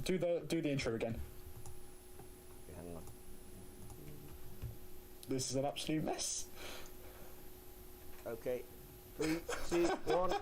do the intro again. Hang on. This is an absolute mess. Okay. 3, 2, 1.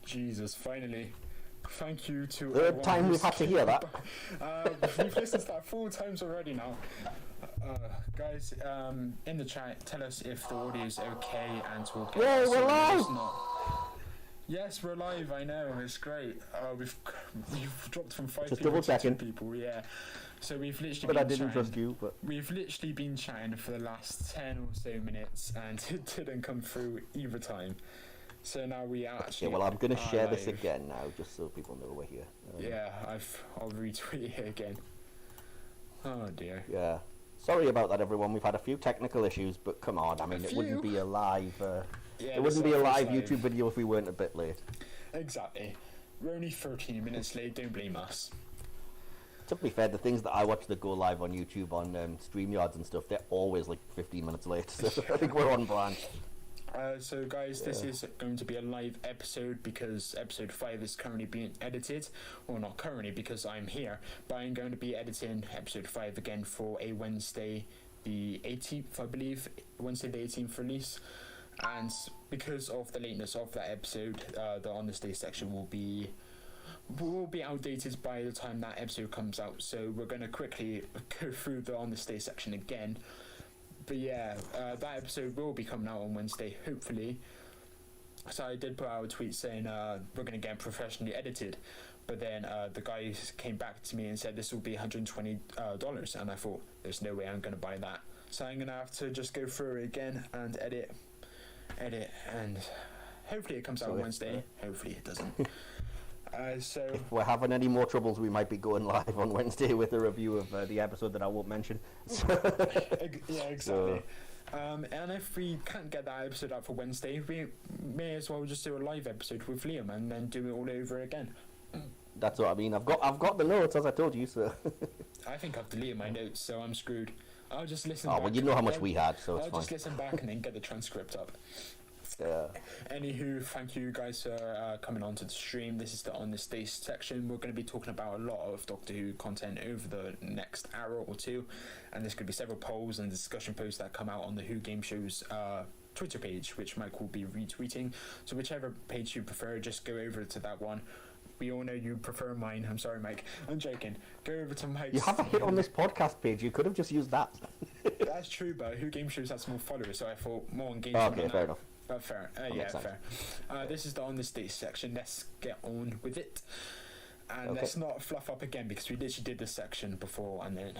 Jesus, finally. Thank you to Third time we've had to hear that. We've listened to that 4 times already now. Guys, in the chat, tell us if the audio is okay and to okay. Yeah, we're live! Yes, we're live, I know, it's great. We've dropped from 5 Just people to 2 double-checking. people, yeah. So we've literally But I been didn't chatting. trust you, but... We've literally been chatting for the last 10 or so minutes and it didn't come through either time. So now we actually. Okay, well, I'm going to share this live. again now, just so people know we're here. Yeah, I'll retweet it again. Oh dear. Yeah. Sorry about that, everyone. We've had a few technical issues, but come on. I mean, it wouldn't be a live. Yeah, it wouldn't be a live live YouTube video if we weren't a bit late. Exactly. We're only 13 minutes late. Don't blame us. To be fair, the things that I watch that go live on YouTube on StreamYards and stuff, they're always like 15 minutes late. So I think we're on brand. So guys, this is going to be a live episode because episode 5 is currently being edited. Well, not currently because I'm here, but I'm going to be editing episode 5 again for a Wednesday the 18th, I believe, Wednesday the 18th release. And because of the lateness of that episode, the On This Day section will be outdated by the time that episode comes out. So we're going to quickly go through the On This Day section again. But yeah, that episode will be coming out on Wednesday, hopefully. So I did put out a tweet saying we're going to get professionally edited. But then the guy came back to me and said this will be $120. And I thought, there's no way I'm going to buy that. So I'm going to have to just go through it again and edit. And hopefully it comes out on Wednesday. Hopefully it doesn't. So if we're having any more troubles, we might be going live on Wednesday with a review of the episode that I won't mention. Yeah, exactly. And if we can't get that episode out for Wednesday, we may as well just do a live episode with Liam and then do it all over again. That's what I mean. I've got the notes, as I told you, so... I think I've deleted my notes, so I'm screwed. I'll just listen Oh, back. well, you know how much we had, so it's I'll fine. just listen back and then get the transcript up. Yeah. Anywho, thank you guys for coming on to the stream. This is the On This Day section. We're going to be talking about a lot of Doctor Who content over the next hour or two, and there's going to be several polls and discussion posts that come out on the Who Game Show's Twitter page, which Mike will be retweeting. So whichever page you prefer, just go over to that one. We all know you prefer mine. I'm sorry, Mike. I'm joking. Go over to Mike's. You have a hit on this podcast page. You could have just used that. That's true, but Who Game Shows has more followers, so I thought more engagement. Okay, fair enough. But fair. Yeah, fair. This is the On This Day section. Let's get on with it. And let's not fluff up again because we literally did this section before and then...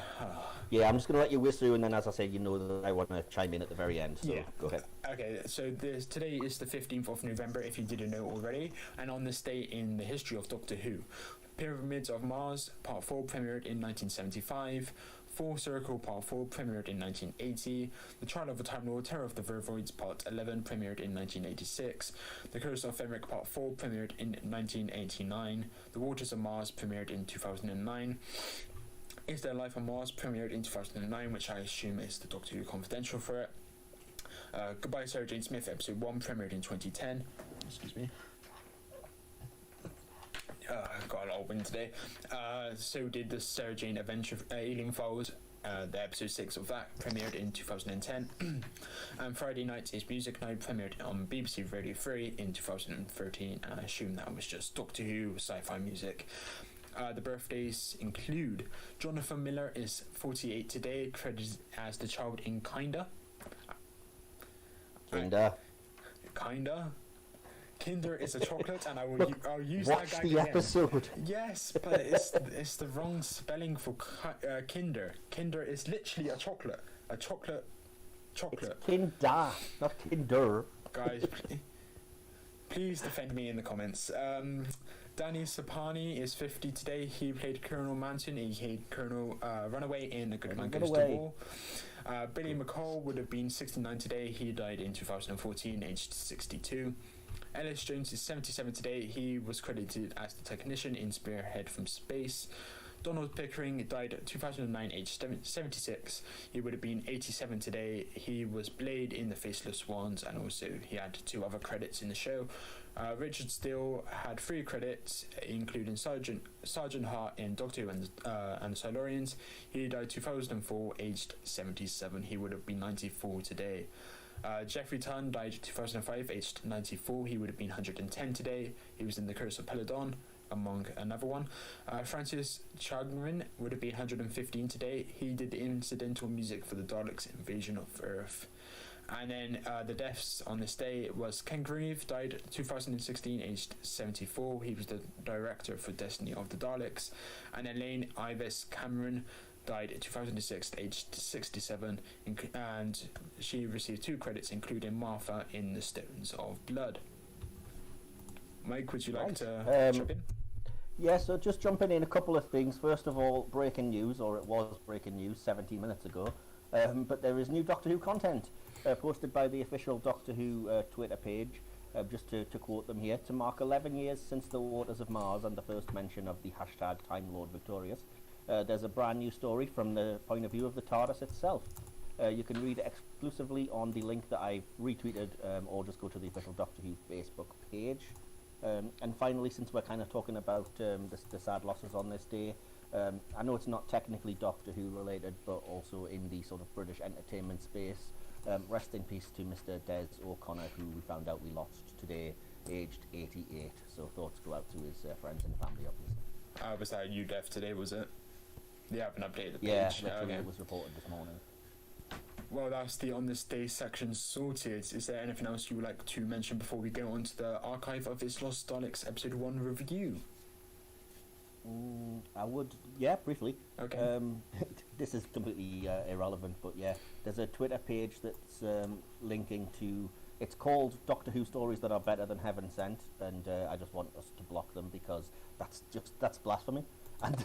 Yeah, I'm just going to let you whiz through and then, as I said, you know that I want to chime in at the very end, so go ahead. Okay, so today is the 15th of November, if you didn't know already, and on this day in the history of Doctor Who. Pyramids of Mars, Part 4 premiered in 1975, Full Circle Part 4 premiered in 1980, The Trial of a Time Lord, Terror of the Vervoids Part 11 premiered in 1986, The Curse of Fenric Part 4 premiered in 1989, The Waters of Mars premiered in 2009, Is There Life on Mars premiered in 2009, which I assume is the Doctor Who Confidential for it. Goodbye Sarah Jane Smith Episode 1 premiered in 2010. Excuse me. Got a lot of wind today. So did the Sarah Jane Adventure Alien Files, the episode 6 of that premiered in 2010. And Friday Night is Music Night premiered on BBC Radio 3 in 2013, and I assume that was just Doctor Who sci-fi music. The birthdays include Jonathan Miller is 48 today, credited as the child in Kinda. Kinder is a chocolate, and I'll use Watch that guy the again. episode. Yes, but it's the wrong spelling for Kinder. Kinder is literally a chocolate. A chocolate. It's Kinder, not Kinder. Guys, please defend me in the comments. Danny Sapani is 50 today. He played Colonel Manson, aka Colonel Runaway in A Good Man Goes to War. Billy McCall would have been 69 today. He died in 2014, aged 62. Ellis Jones is 77 today. He was credited as the technician in Spearhead from Space. Donald Pickering died 2009, aged 76. He would have been 87 today. He was Blade in The Faceless Ones, and also he had 2 other credits in the show. Richard Steele had 3 credits, including Sergeant Hart in Doctor Who and the Silurians. He died 2004, aged 77. He would have been 94 today. Jeffrey Tunn died 2005, aged 94. He would have been 110 today. He was in The Curse of Peladon, among another one. Francis Chagrin would have been 115 today. He did the incidental music for the Daleks' invasion of Earth. And then the deaths on this day was Ken Grieve, died 2016, aged 74. He was the director for Destiny of the Daleks. And Elaine Ives Cameron died in 2006, aged 67, and she received 2 credits, including Martha in The Stones of Blood. Mike, would you like to jump in? Yeah, so just jumping in a couple of things. First of all, breaking news, or it was breaking news 17 minutes ago, but there is new Doctor Who content posted by the official Doctor Who Twitter page, just to quote them here, to mark 11 years since the waters of Mars and the first mention of the hashtag Time Lord Victorious. There's a brand new story from the point of view of the TARDIS itself. You can read it exclusively on the link that I've retweeted, or just go to the official Doctor Who Facebook page. And finally, since we're kind of talking about the sad losses on this day, I know it's not technically Doctor Who related, but also in the sort of British entertainment space. Rest in peace to Mr. Des O'Connor, who we found out we lost today, aged 88. So thoughts go out to his friends and family, obviously. Was that you deaf today, was it? They haven't updated the page. Yeah, literally, it was reported this morning. Well, that's the On This Day section sorted. Is there anything else you would like to mention before we go on to the archive of Islos Daleks Episode 1 review? I would, yeah, briefly. Okay. This is completely irrelevant, but yeah, there's a Twitter page that's linking to. It's called Doctor Who Stories That Are Better Than Heaven Sent, and I just want us to block them because that's blasphemy. And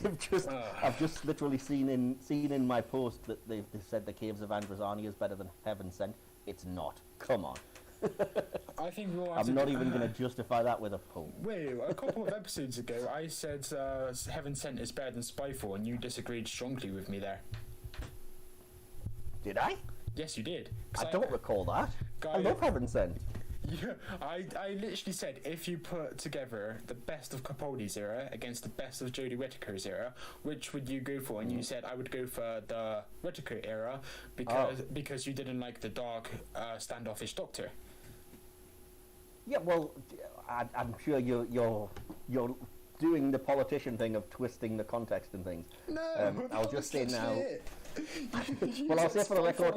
I've just literally seen in my post that they've said the Caves of Androzani is better than Heaven Sent. It's not. Come on. I think I'm not even going to justify that with a poll. Wait, a couple of episodes ago, I said Heaven Sent is better than Spyfall, and you disagreed strongly with me there. Did I? Yes, you did. I don't recall that. I love Heaven Sent. Yeah, I literally said if you put together the best of Capaldi's era against the best of Jodie Whittaker's era, which would you go for? And you said I would go for the Whittaker era because you didn't like the dark, standoffish Doctor. Yeah, well, I'm sure you're doing the politician thing of twisting the context and things. No, I'll just say now. Well, I'll say for the record,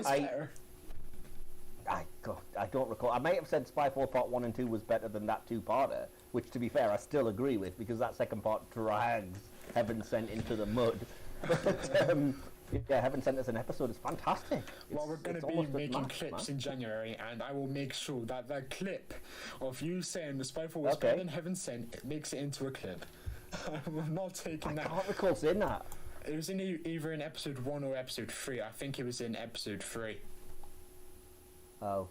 I don't recall. I may have said Spyfall Part 1 and 2 was better than that 2-parter, which, to be fair, I still agree with, because that second part drags Heaven Sent into the mud. But, yeah, Heaven Sent as an episode is fantastic. Well, we're going to be making clips in January, and I will make sure that that clip of you saying the Spyfall was better than Heaven Sent, it makes it into a clip. I'm not taking that. I can't recall saying that. It was in either in episode 1 or episode 3. I think it was in episode 3. Oh.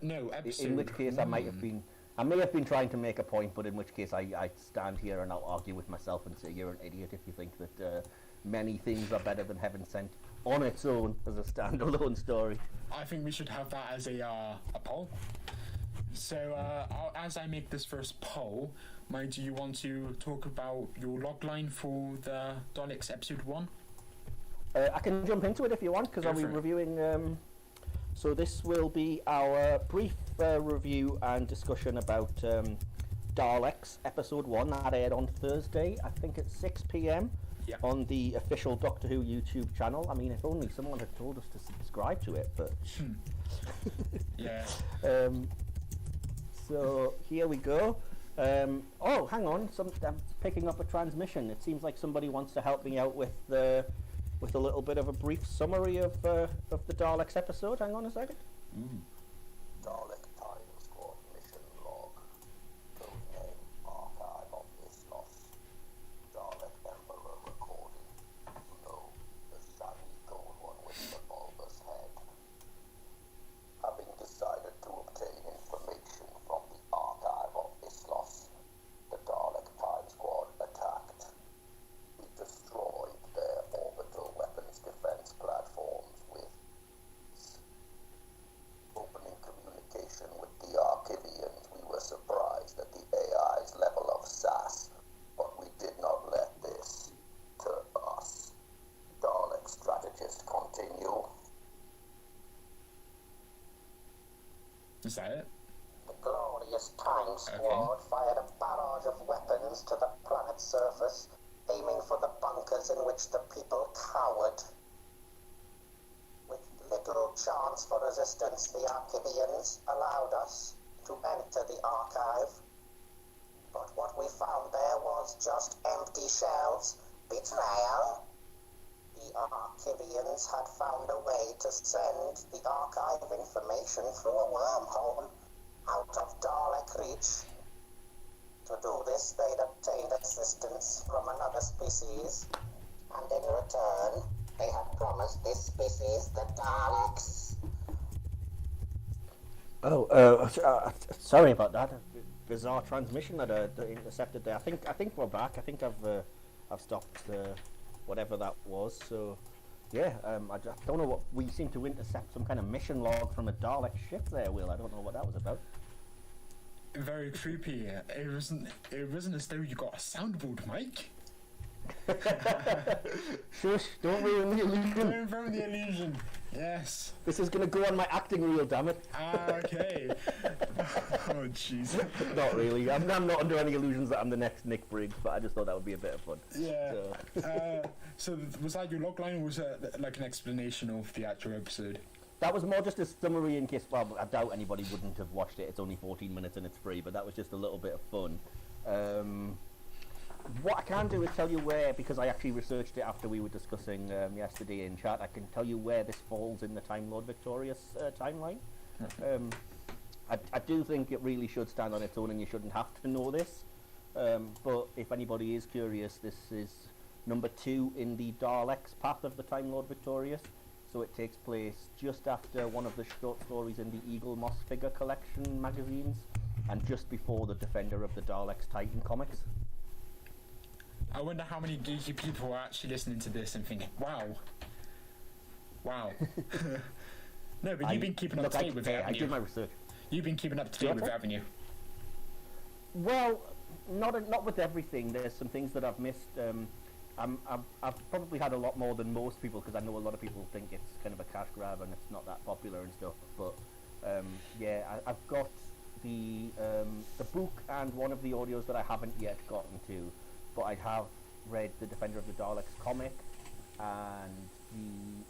No, episode. In which case, I may have been trying to make a point, but in which case, I stand here and I'll argue with myself and say you're an idiot if you think that many things are better than Heaven Sent on its own as a standalone story. I think we should have that as a poll. So, as I make this first poll, Mike, do you want to talk about your logline for the Daleks episode 1? I can jump into it if you want, because I'll be reviewing. So this will be our brief review and discussion about Daleks episode 1 that aired on Thursday. I think at 6 p.m. Yep. on the official Doctor Who YouTube channel. I mean, if only someone had told us to subscribe to it, but yeah. So here we go. Oh, hang on. I'm picking up a transmission. It seems like somebody wants to help me out with a little bit of a brief summary of the Daleks episode. Hang on a second. Dalek Time Squad mission log. Code name Archive of Islos. Dalek Emperor recording. No, the shiny gold one with the bulbous head. Having decided to obtain information from the Archive of Islos, the Dalek Time Squad attacked. We destroyed their orbital weapons defense platforms with opening communication with the Archivians. We were surprised at the AI's level of sass, but we did not let this turn us. Dalek strategists continue. Is that it? The glorious Time Squad fired a barrage of weapons to the planet's surface, aiming for the bunkers in which the people cowered. With little chance for resistance, the Archivians allowed us to enter the archive. But what we found there was just empty shells. Betrayal. The Archivians had found a way to send the archive information through a wormhole out of Dalek reach. To do this, they'd obtained assistance from another species, and in return, they had promised this species the Daleks. Sorry about that. Bizarre transmission that intercepted there. I think we're back. I think I've stopped whatever that was. So yeah, I don't know what we seem to intercept some kind of mission log from a Dalek ship there, Will. I don't know what that was about. Very creepy. It wasn't as though you got a soundboard, Mike. Shush! Don't ruin the illusion. Don't ruin the illusion. Yes. This is gonna go on my acting reel, damn it. Okay. Oh jeez. Not really. I'm not under any illusions that I'm the next Nick Briggs, but I just thought that would be a bit of fun. Yeah. So was that your logline, or was it like an explanation of the actual episode? That was more just a summary in case. Well, I doubt anybody wouldn't have watched it. It's only 14 minutes and it's free, but that was just a little bit of fun. What I can do is tell you where, because I actually researched it after we were discussing yesterday in chat. I can tell you where this falls in the Time Lord Victorious timeline. I do think it really should stand on its own, and you shouldn't have to know this. But if anybody is curious, this is number 2 in the Daleks path of the Time Lord Victorious. So it takes place just after one of the short stories in the Eagle Moss figure collection magazines, and just before the Defender of the Daleks Titan comics. I wonder how many geeky people are actually listening to this and thinking, wow. No, but you've been keeping up to date with it, haven't you? I did my research. You've been keeping up to date with it, haven't you? Well, not with everything. There's some things that I've missed. I've probably had a lot more than most people, because I know a lot of people think it's kind of a cash grab and it's not that popular and stuff. But yeah, I've got the book and one of the audios that I haven't yet gotten to, but I have read the Defender of the Daleks comic and the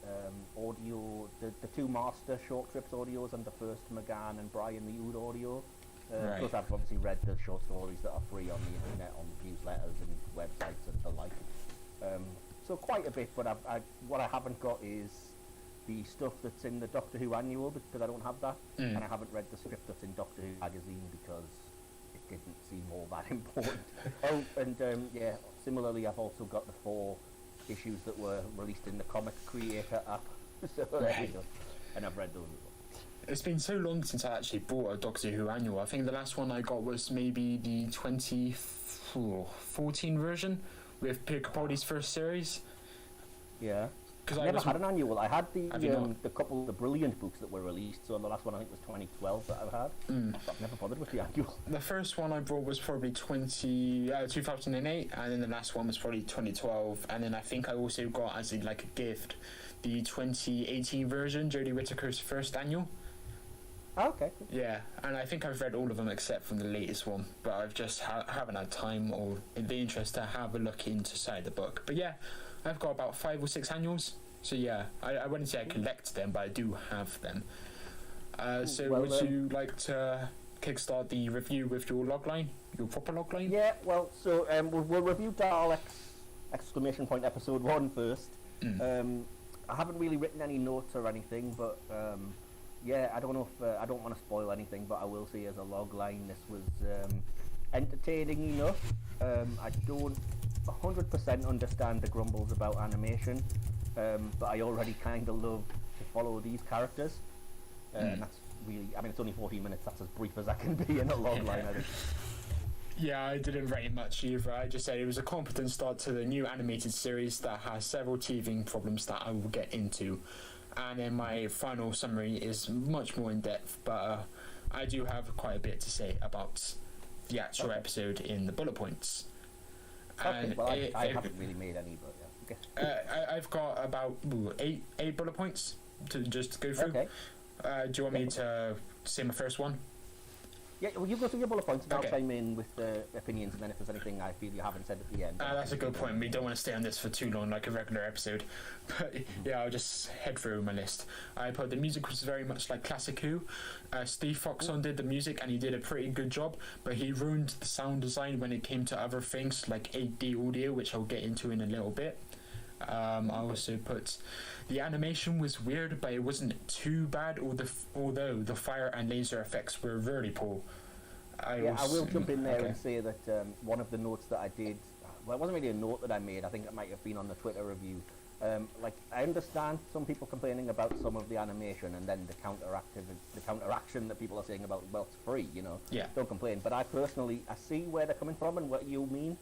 audio, the 2 Master Short Trips audios, and the first McGann and Brian the Ood audio. Right. Plus I've obviously read the short stories that are free on the internet, on newsletters and websites and the like. So quite a bit, but what I haven't got is the stuff that's in the Doctor Who annual, because I don't have that, and I haven't read the script that's in Doctor Who magazine because it didn't seem all that important. Oh, and yeah, similarly I've also got the 4 issues that were released in the Comic Creator app. So there you go. And I've read those as well. It's been so long since I actually bought a Doctor Who annual. I think the last one I got was maybe the 2014 version with Peter Capaldi's first series. Yeah. Because I never had an annual. I had the couple of the Brilliant books that were released. So the last one I think was 2012 that I've had. But I've never bothered with the annual. The first one I bought was probably 2008, and then the last one was probably 2012. And then I think I also got, as a gift, the 2018 version, Jodie Whittaker's first annual. Oh, okay. Yeah, and I think I've read all of them except from the latest one, but I've just haven't had time or the interest to have a look inside the book. But yeah, I've got about 5 or 6 annuals, so yeah, I wouldn't say I collect them, but I do have them. So would you like to kickstart the review with your logline, your proper logline? Yeah, well, so we'll review Daleks episode 1 first. I haven't really written any notes or anything, but yeah, I don't know if I don't want to spoil anything, but I will say as a logline, this was entertaining enough. I don't 100% understand the grumbles about animation, but I already kind of love to follow these characters, and that's really, I mean, it's only 14 minutes, that's as brief as I can be in a logline, I think. Yeah, I didn't write much either. I just said it was a competent start to the new animated series that has several teething problems that I will get into. And then my final summary is much more in depth, but I do have quite a bit to say about the actual episode in the bullet points. Okay, well, I haven't really made any, but yeah. Okay. I've got about eight bullet points to just go through. Okay. Do you want me to say my first one? Yeah, well, you go through your bullet points and Okay. I'll chime in with the opinions, and then if there's anything I feel you haven't said at the end. That's a good point. We don't want to stay on this for too long like a regular episode. But yeah, I'll just head through my list. I put the music was very much like classic Who. Steve Foxon did the music and he did a pretty good job, but he ruined the sound design when it came to other things like 8D audio, which I'll get into in a little bit. I also put the animation was weird, but it wasn't too bad, although the fire and laser effects were really poor. I will jump in there and say that one of the notes that I did, well, it wasn't really a note that I made, I think it might have been on the Twitter review. I understand some people complaining about some of the animation, and then the counteraction that people are saying about, well, it's free, don't complain. But I see where they're coming from and what you mean.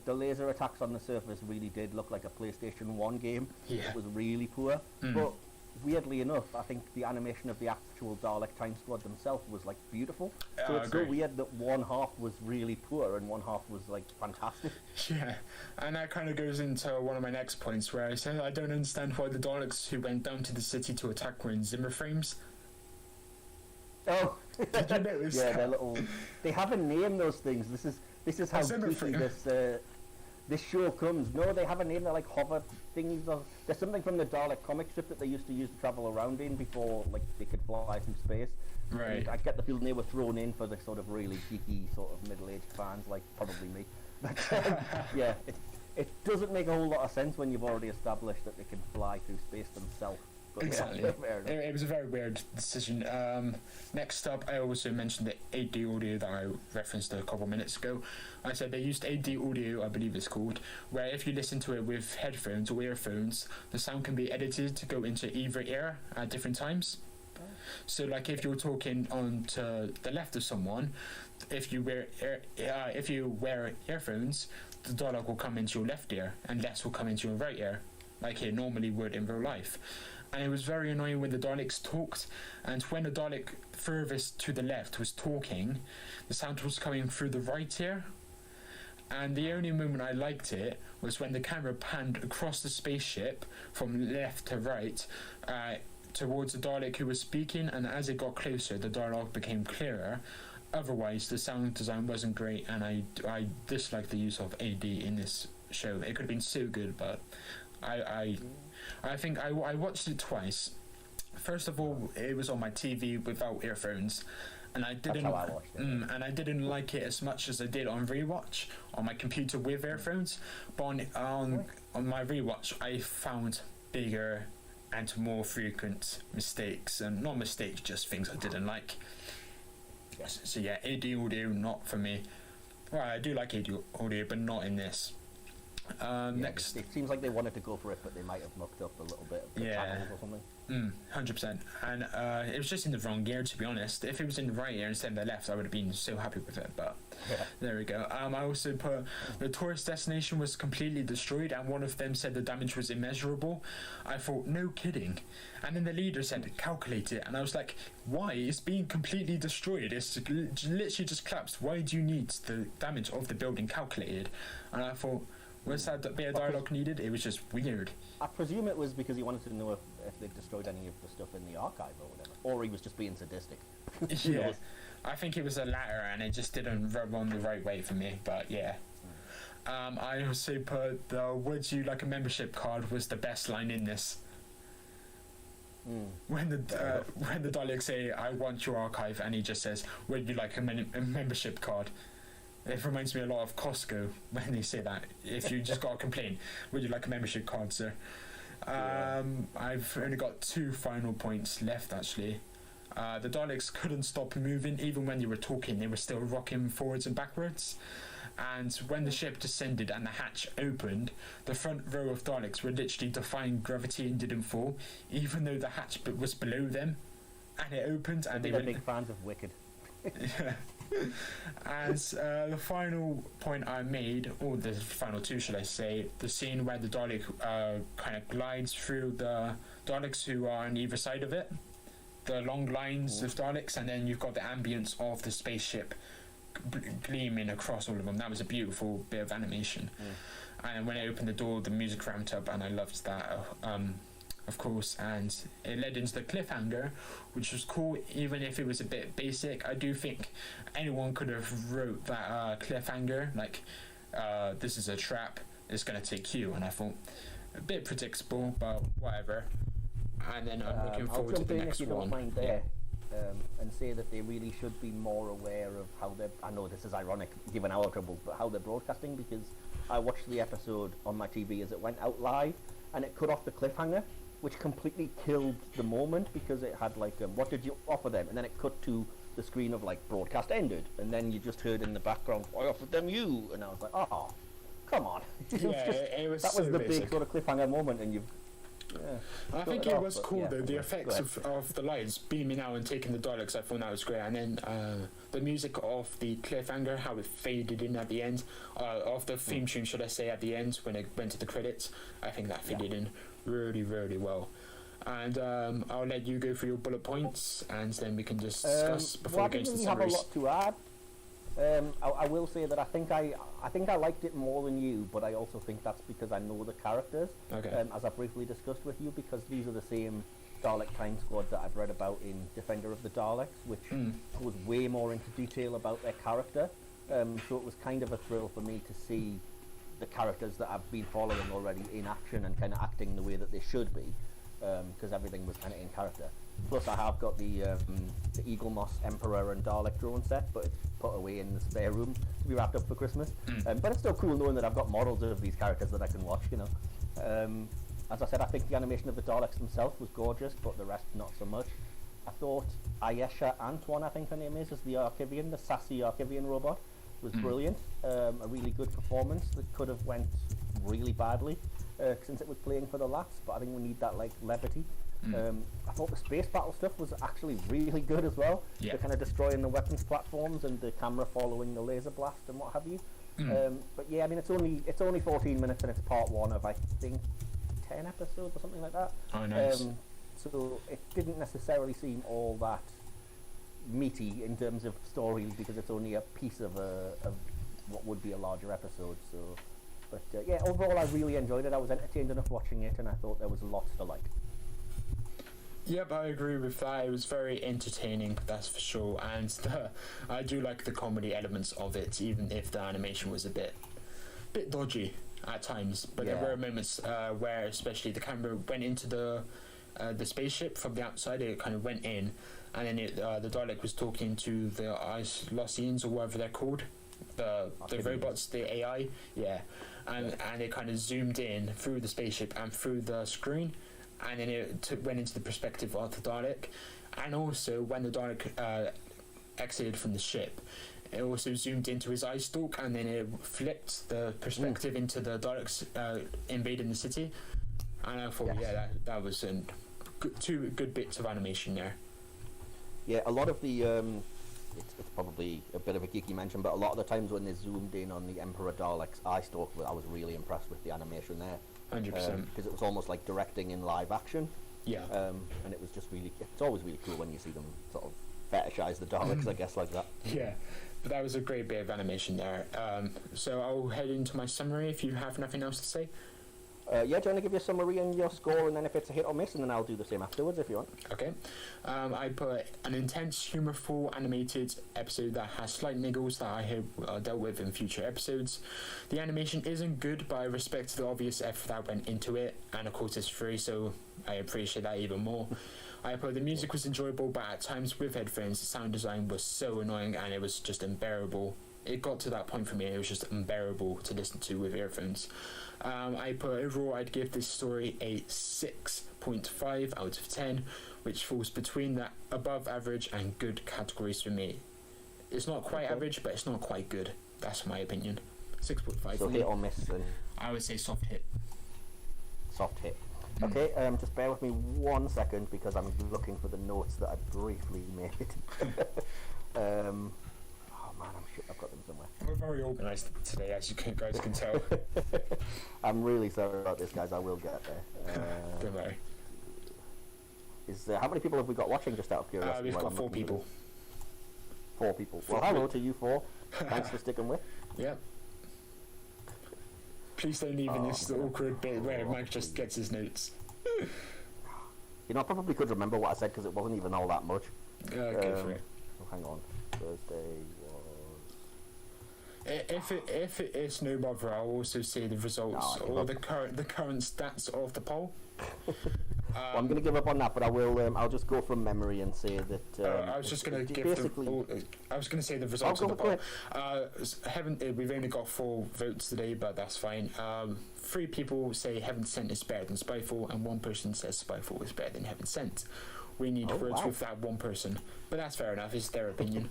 The laser attacks on the surface really did look like a PlayStation 1 game. Yeah. It was really poor. But weirdly enough, I think the animation of the actual Dalek Time Squad themselves was like beautiful. So it's so weird that one half was really poor and one half was like fantastic. Yeah, and that kind of goes into one of my next points where I said I don't understand why the Daleks who went down to the city to attack were in Zimmer frames. Oh, did you notice? Yeah, they're little. They have a name. Those things. This is how geeky this show comes. No, they have a name. They're like hover thingies. There's something from the Dalek comic strip that they used to use to travel around in before, like, they could fly through space. Right. And I get the feeling they were thrown in for the sort of really geeky sort of middle-aged fans, like probably me. But yeah, it doesn't make a whole lot of sense when you've already established that they can fly through space themselves. But exactly. Yeah, it was a very weird decision. Next up, I also mentioned the 8D audio that I referenced a couple minutes ago. I said they used 8D audio, I believe it's called, where if you listen to it with headphones or earphones, the sound can be edited to go into either ear at different times. So, like, if you're talking on to the left of someone, if you wear earphones, the Dalek will come into your left ear, and less will come into your right ear, like it normally would in real life. And it was very annoying when the Daleks talked, and when the Dalek furthest to the left was talking, the sound was coming through the right ear. And the only moment I liked it was when the camera panned across the spaceship from left to right towards the Dalek who was speaking, and as it got closer, the dialogue became clearer. Otherwise, the sound design wasn't great, and I disliked the use of AD in this show. It could have been so good, but I think I watched it twice. First of all, it was on my TV without earphones, and I didn't. That's how I watched it. And I didn't like it as much as I did on rewatch on my computer with earphones. But on my rewatch, I found bigger and more frequent mistakes, and not mistakes, just things I didn't like. Yeah. So yeah, AD audio not for me. Well, I do like AD audio, but not in this. Next, it seems like they wanted to go for it, but they might have mucked up a little bit of the channels or something. 100%. And it was just in the wrong ear, to be honest. If it was in the right ear instead of the left, I would have been so happy with it. But there we go. I also put the tourist destination was completely destroyed, and one of them said the damage was immeasurable. I thought, no kidding. And then the leader said, calculate it. And I was like, why? It's being completely destroyed. It's literally just collapsed. Why do you need the damage of the building calculated? And I thought, was that bit of dialogue needed? It was just weird. I presume it was because he wanted to know if they'd destroyed any of the stuff in the archive or whatever. Or he was just being sadistic. Yeah. I think it was the latter, and it just didn't rub on the right way for me, but yeah. I also put the "Would you like a membership card" was the best line in this. when the Daleks say, "I want your archive," and he just says, "Would you like a membership card?" It reminds me a lot of Costco when they say that. If you just got a complaint, "Would you like a membership card, sir?" I've only got 2 final points left, actually. The Daleks couldn't stop moving, even when they were talking. They were still rocking forwards and backwards. And when the ship descended and the hatch opened, the front row of Daleks were literally defying gravity and didn't fall, even though the hatch was below them. And it opened, and they were big fans of Wicked. Yeah. As the final point I made, or the final 2, should I say, the scene where the Dalek kind of glides through the Daleks who are on either side of it, the long lines of Daleks, and then you've got the ambience of the spaceship gleaming across all of them. That was a beautiful bit of animation. And when I opened the door, the music ramped up, and I loved that, of course, and it led into the cliffhanger, which was cool, even if it was a bit basic. I do think anyone could have wrote that cliffhanger, like, this is a trap, it's going to take you, and I thought, a bit predictable, but whatever. And then I'm looking forward to the next one. I'll jump in if you don't mind there, and say that they really should be more aware of how they're, I know this is ironic given our trouble, but how they're broadcasting, because I watched the episode on my TV as it went out live, and it cut off the cliffhanger, which completely killed the moment, because it had like, what did you offer them? And then it cut to the screen of like, broadcast ended, and then you just heard in the background, I offered them you, and I was like, oh, come on. It was that so was the basic. big sort of cliffhanger moment, and you've... Yeah, I think it was cool though, the effects of the lights beaming out and taking the Daleks, I thought that was great. And then the music of the cliffhanger, how it faded in at the end, of the theme tune, should I say, at the end when it went to the credits, I think that faded in really, really well. And I'll let you go through your bullet points, and then we can discuss before we go into the summaries. I didn't really have a lot to add. I will say that I think I liked it more than you, but I also think that's because I know the characters, as I briefly discussed with you, because these are the same Dalek Time Squad that I've read about in Defender of the Daleks, which goes way more into detail about their character. So it was kind of a thrill for me to see the characters that I've been following already in action and kind of acting the way that they should be, because everything was kind of in character. Plus, I have got the Eagle Moss Emperor and Dalek drone set, but it's put away in the spare room to be wrapped up for Christmas. But it's still cool knowing that I've got models of these characters that I can watch, you know. As I said, I think the animation of the Daleks themselves was gorgeous, but the rest not so much. I thought Ayesha Antoine, I think her name is the Archivian, the sassy Archivian robot, was brilliant. A really good performance that could have went really badly since it was playing for the Lats, but I think we need that like levity. I thought the space battle stuff was actually really good as well. They're kind of destroying the weapons platforms and the camera following the laser blast and what have you. But yeah, I mean, it's only 14 minutes and it's part 1 of, I think, 10 episodes or something like that. Oh, nice. So it didn't necessarily seem all that meaty in terms of story, because it's only a piece of what would be a larger episode. So, but yeah, overall I really enjoyed it. I was entertained enough watching it, and I thought there was lots to like. Yep, I agree with that. It was very entertaining, that's for sure. And I do like the comedy elements of it, even if the animation was a bit dodgy at times. But there were moments where, especially, the camera went into the spaceship from the outside. It kind of went in, and then the Dalek was talking to the Islosians, or whatever they're called, the robots, the AI, and it kind of zoomed in through the spaceship and through the screen. And then it went into the perspective of the Dalek, and also when the Dalek exited from the ship, it also zoomed into his eye stalk, and then it flipped the perspective into the Daleks invading the city. And I thought, that was two good bits of animation there. Yeah, a lot of the it's probably a bit of a geeky mention, but a lot of the times when they zoomed in on the Emperor Dalek's eye stalk, I was really impressed with the animation there. 100%. Because it was almost like directing in live action. Yeah. And it was just really, it's always really cool when you see them sort of fetishize the Daleks, I guess, like that. Yeah, but that was a great bit of animation there. So I'll head into my summary if you have nothing else to say. Yeah, do you want to give your summary and your score, and then if it's a hit or miss, and then I'll do the same afterwards if you want. Okay. I put an intense, humorful, animated episode that has slight niggles that I hope are dealt with in future episodes. The animation isn't good, but I respect the obvious effort that went into it, and of course it's free, so I appreciate that even more. I put the music was enjoyable, but at times with headphones, the sound design was so annoying and it was just unbearable. It got to that point for me, it was just unbearable to listen to with earphones. I put overall, I'd give this story a 6.5 out of 10, which falls between that above average and good categories for me. It's not quite average, but it's not quite good. That's my opinion. 6.5. So hit or miss then? I would say soft hit. Soft hit. Okay, just bear with me 1 second because I'm looking for the notes that I briefly made. Oh man, I'm sure I've got them somewhere. We're very organised today, as you guys can tell. I'm really sorry about this, guys. I will get there. Don't worry. How many people have we got watching, just out of curiosity? We've got 4 people. 4 people. Well, hello to you 4. Thanks for sticking with. Yep. Please don't leave in this awkward bit where Mike just gets his notes. You know, I probably could remember what I said because it wasn't even all that much. Go for it. Oh, hang on. Thursday was... If it is no bother, I'll also say the results or the current stats of the poll. Well, I'm going to give up on that, but I will. I'll just go from memory and say that. I was just going to give basically. I was going to say the results of the poll. We've only got 4 votes today, but that's fine. 3 people say Heaven Sent is better than Spyfall, and 1 person says Spyfall is better than Heaven Sent. We need words with that 1 person, but that's fair enough. It's their opinion.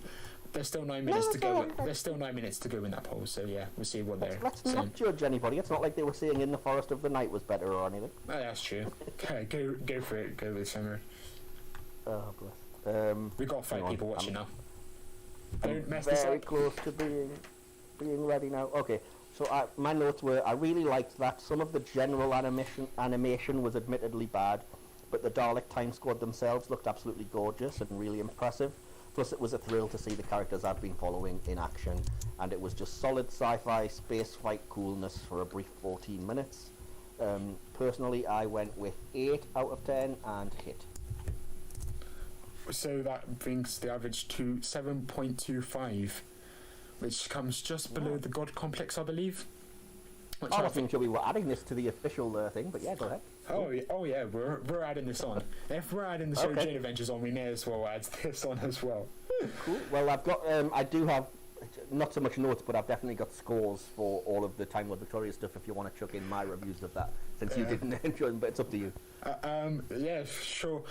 There's still 9 minutes to go. There's still 9 minutes to go in that poll, so yeah, we'll see what they're saying. Let's not judge anybody. It's not like they were saying In the Forest of the Night was better or anything. Oh, that's true. Okay, go for it. Go with Summer. Oh bless. We've got 5 people watching now. Don't mess this up. Very close to being ready now. Okay. So my notes were: I really liked that. Some of the general animation was admittedly bad, but the Dalek Time Squad themselves looked absolutely gorgeous and really impressive. Plus, it was a thrill to see the characters I've been following in action, and it was just solid sci-fi space fight coolness for a brief 14 minutes. Personally, I went with 8 out of 10 and hit. So that brings the average to 7.25, which comes just below the God Complex, I believe. I wasn't sure we were adding this to the official thing, but yeah, go ahead. Oh yeah, we're adding this on. If we're adding the Show Jane Adventures on, we may as well add this on as well. Cool. Well, I've got I do have not so much notes, but I've definitely got scores for all of the Time Lord Victoria stuff if you want to chuck in my reviews of that, since you didn't enjoy them, but it's up to you. Yeah, sure.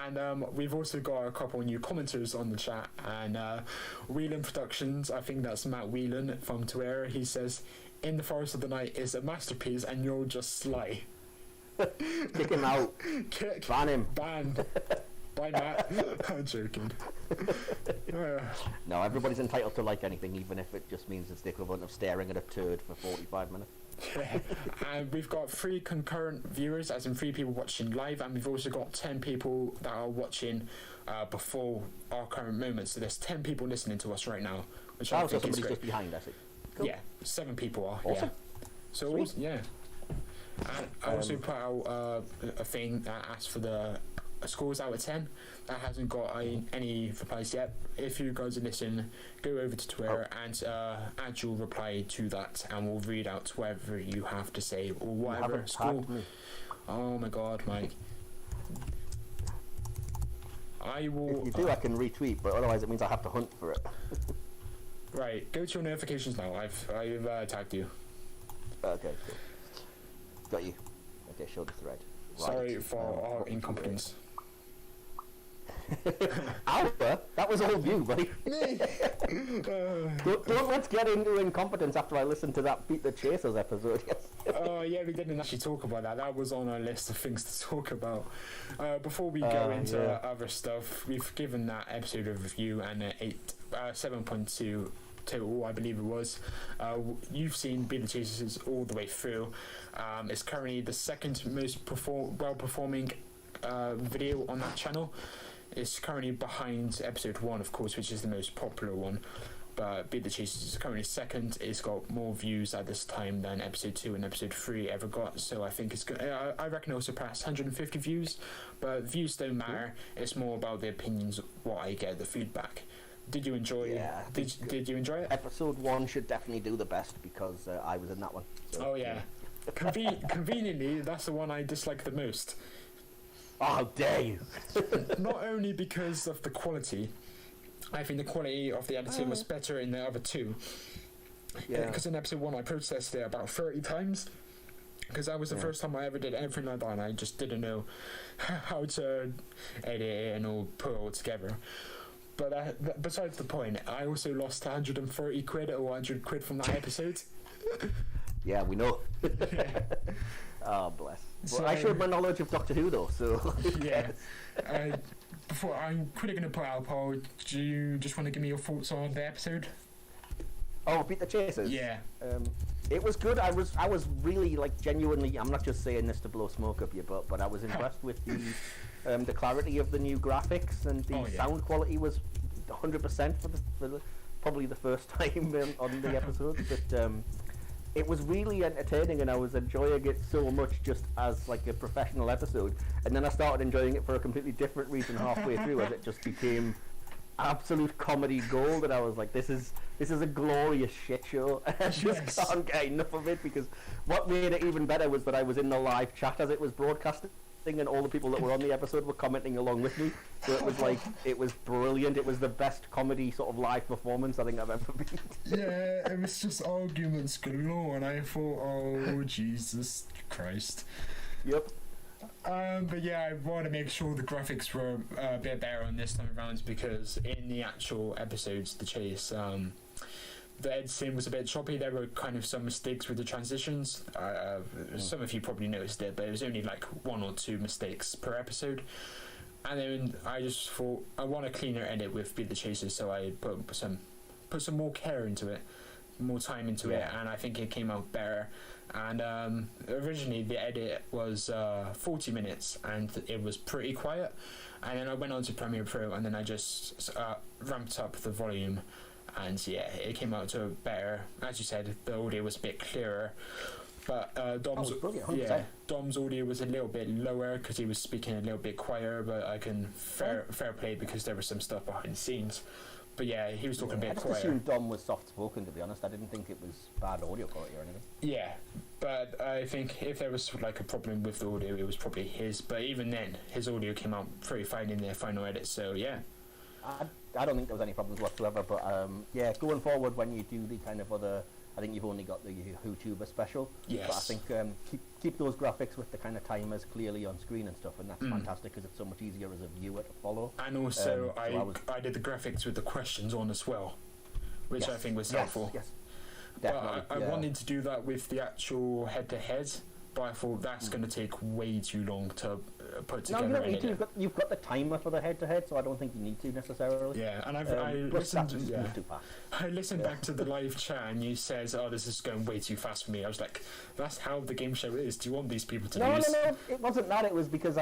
And we've also got a couple new commenters on the chat, and Whelan Productions, I think that's Matt Whelan from Twitter, he says, In the Forest of the Night is a masterpiece and you're just sly. Kick him out. Ban him. Banned. Bye, Matt. I'm joking. No, everybody's entitled to like anything, even if it just means it's the equivalent of staring at a turd for 45 minutes. Yeah. And we've got 3 concurrent viewers, as in 3 people watching live, and we've also got 10 people that are watching before our current moment. So there's 10 people listening to us right now, which I think is somebody's great. Just behind us. Cool. Yeah, 7 people are. Awesome. Yeah. So also, yeah. And I also put out a thing that asks for the scores out of 10. That hasn't got any replies yet. If you guys are listening, go over to Twitter and add your reply to that, and we'll read out whatever you have to say or whatever score. Oh my God, Mike! I will. If you do, I can retweet, but otherwise it means I have to hunt for it. Right, go to your notifications now. I've tagged you. Okay, cool. Got you. Okay, show the thread. Sorry for our incompetence. Alpha? That was all you, buddy. don't let's get into incompetence after I listened to that Beat the Chasers episode. Oh yeah, we didn't actually talk about that. That was on our list of things to talk about. Before we go into other stuff, we've given that episode a review and 7.2 total, I believe it was. You've seen Beat the Chasers all the way through. It's currently the second most well-performing video on that channel. It's currently behind episode 1, of course, which is the most popular one. but Beat the Chasers is currently second. It's got more views at this time than episode 2 and episode 3 ever got, so I think it's good. I reckon it'll surpass 150 views, but views don't matter. It's more about the opinions, what I get, the feedback. Did you enjoy it? Yeah. Did you enjoy it? Episode 1 should definitely do the best because I was in that one. So, Oh yeah. Conveniently, that's the one I dislike the most. Oh, how dare you! Not only because of the quality, I think the quality of the editing was better in the other two. Yeah. Because in episode 1 I protested it about 30 times. Because that was the first time I ever did anything like that, and I just didn't know how to edit it and all put it all together. But besides the point, I also lost 130 quid or 100 quid from that episode. Yeah, we know. Oh, bless. So, Well, I showed my knowledge of Doctor Who, though, so... Yeah. Before I'm quickly going to put out a poll, do you just want to give me your thoughts on the episode? Oh, Beat the Chasers? Yeah. It was good. I was really, like, genuinely... I'm not just saying this to blow smoke up your butt, but I was impressed with the clarity of the new graphics, and the sound quality was 100% for probably the first time on the episode. But it was really entertaining, and I was enjoying it so much just as like a professional episode. And then I started enjoying it for a completely different reason halfway through, as it just became absolute comedy gold. And I was like, this is a glorious shit show. I just can't get enough of it, because what made it even better was that I was in the live chat as it was broadcasting, and all the people that were on the episode were commenting along with me. So it was like, it was brilliant. It was the best comedy sort of live performance I think I've ever been to. Yeah, it was just arguments galore, and I thought, oh, Jesus Christ. Yep. But yeah, I want to make sure the graphics were a bit better on this time around, because in the actual episodes, the chase, the editing was a bit choppy. There were kind of some mistakes with the transitions. Some of you probably noticed it, but it was only like 1 or 2 mistakes per episode. And then I just thought, I want a cleaner edit with Beat the Chasers, so I put some more care into it, more time into it, and I think it came out better. And originally the edit was 40 minutes, and it was pretty quiet. And then I went on to Premiere Pro, and then I just ramped up the volume. And yeah, it came out to better. As you said, the audio was a bit clearer, but Dom's audio was a little bit lower because he was speaking a little bit quieter. But I can fair play, because there was some stuff behind the scenes. But yeah, he was talking a bit I just quieter. assumed Dom was soft spoken, to be honest. I didn't think it was bad audio quality or anything. Yeah, but I think if there was like a problem with the audio, it was probably his. But even then, his audio came out pretty fine in their final edit. So yeah. I don't think there was any problems whatsoever, but yeah, going forward when you do the kind of other, I think you've only got the YouTuber special. Yes. But I think keep those graphics with the kind of timers clearly on screen and stuff, and that's fantastic, because it's so much easier as a viewer to follow. And also, I did the graphics with the questions on as well, which I think was helpful. Yes, definitely. But I wanted to do that with the actual head-to-head, but I thought that's going to take way too long to put together. No, you don't need to. You've got the timer for the head-to-head, so I don't think you need to necessarily. Yeah, and I listened. Too fast. I listened back to the live chat, and you says, "Oh, this is going way too fast for me." I was like, "That's how the game show is. Do you want these people to lose?" No, it wasn't that. It was because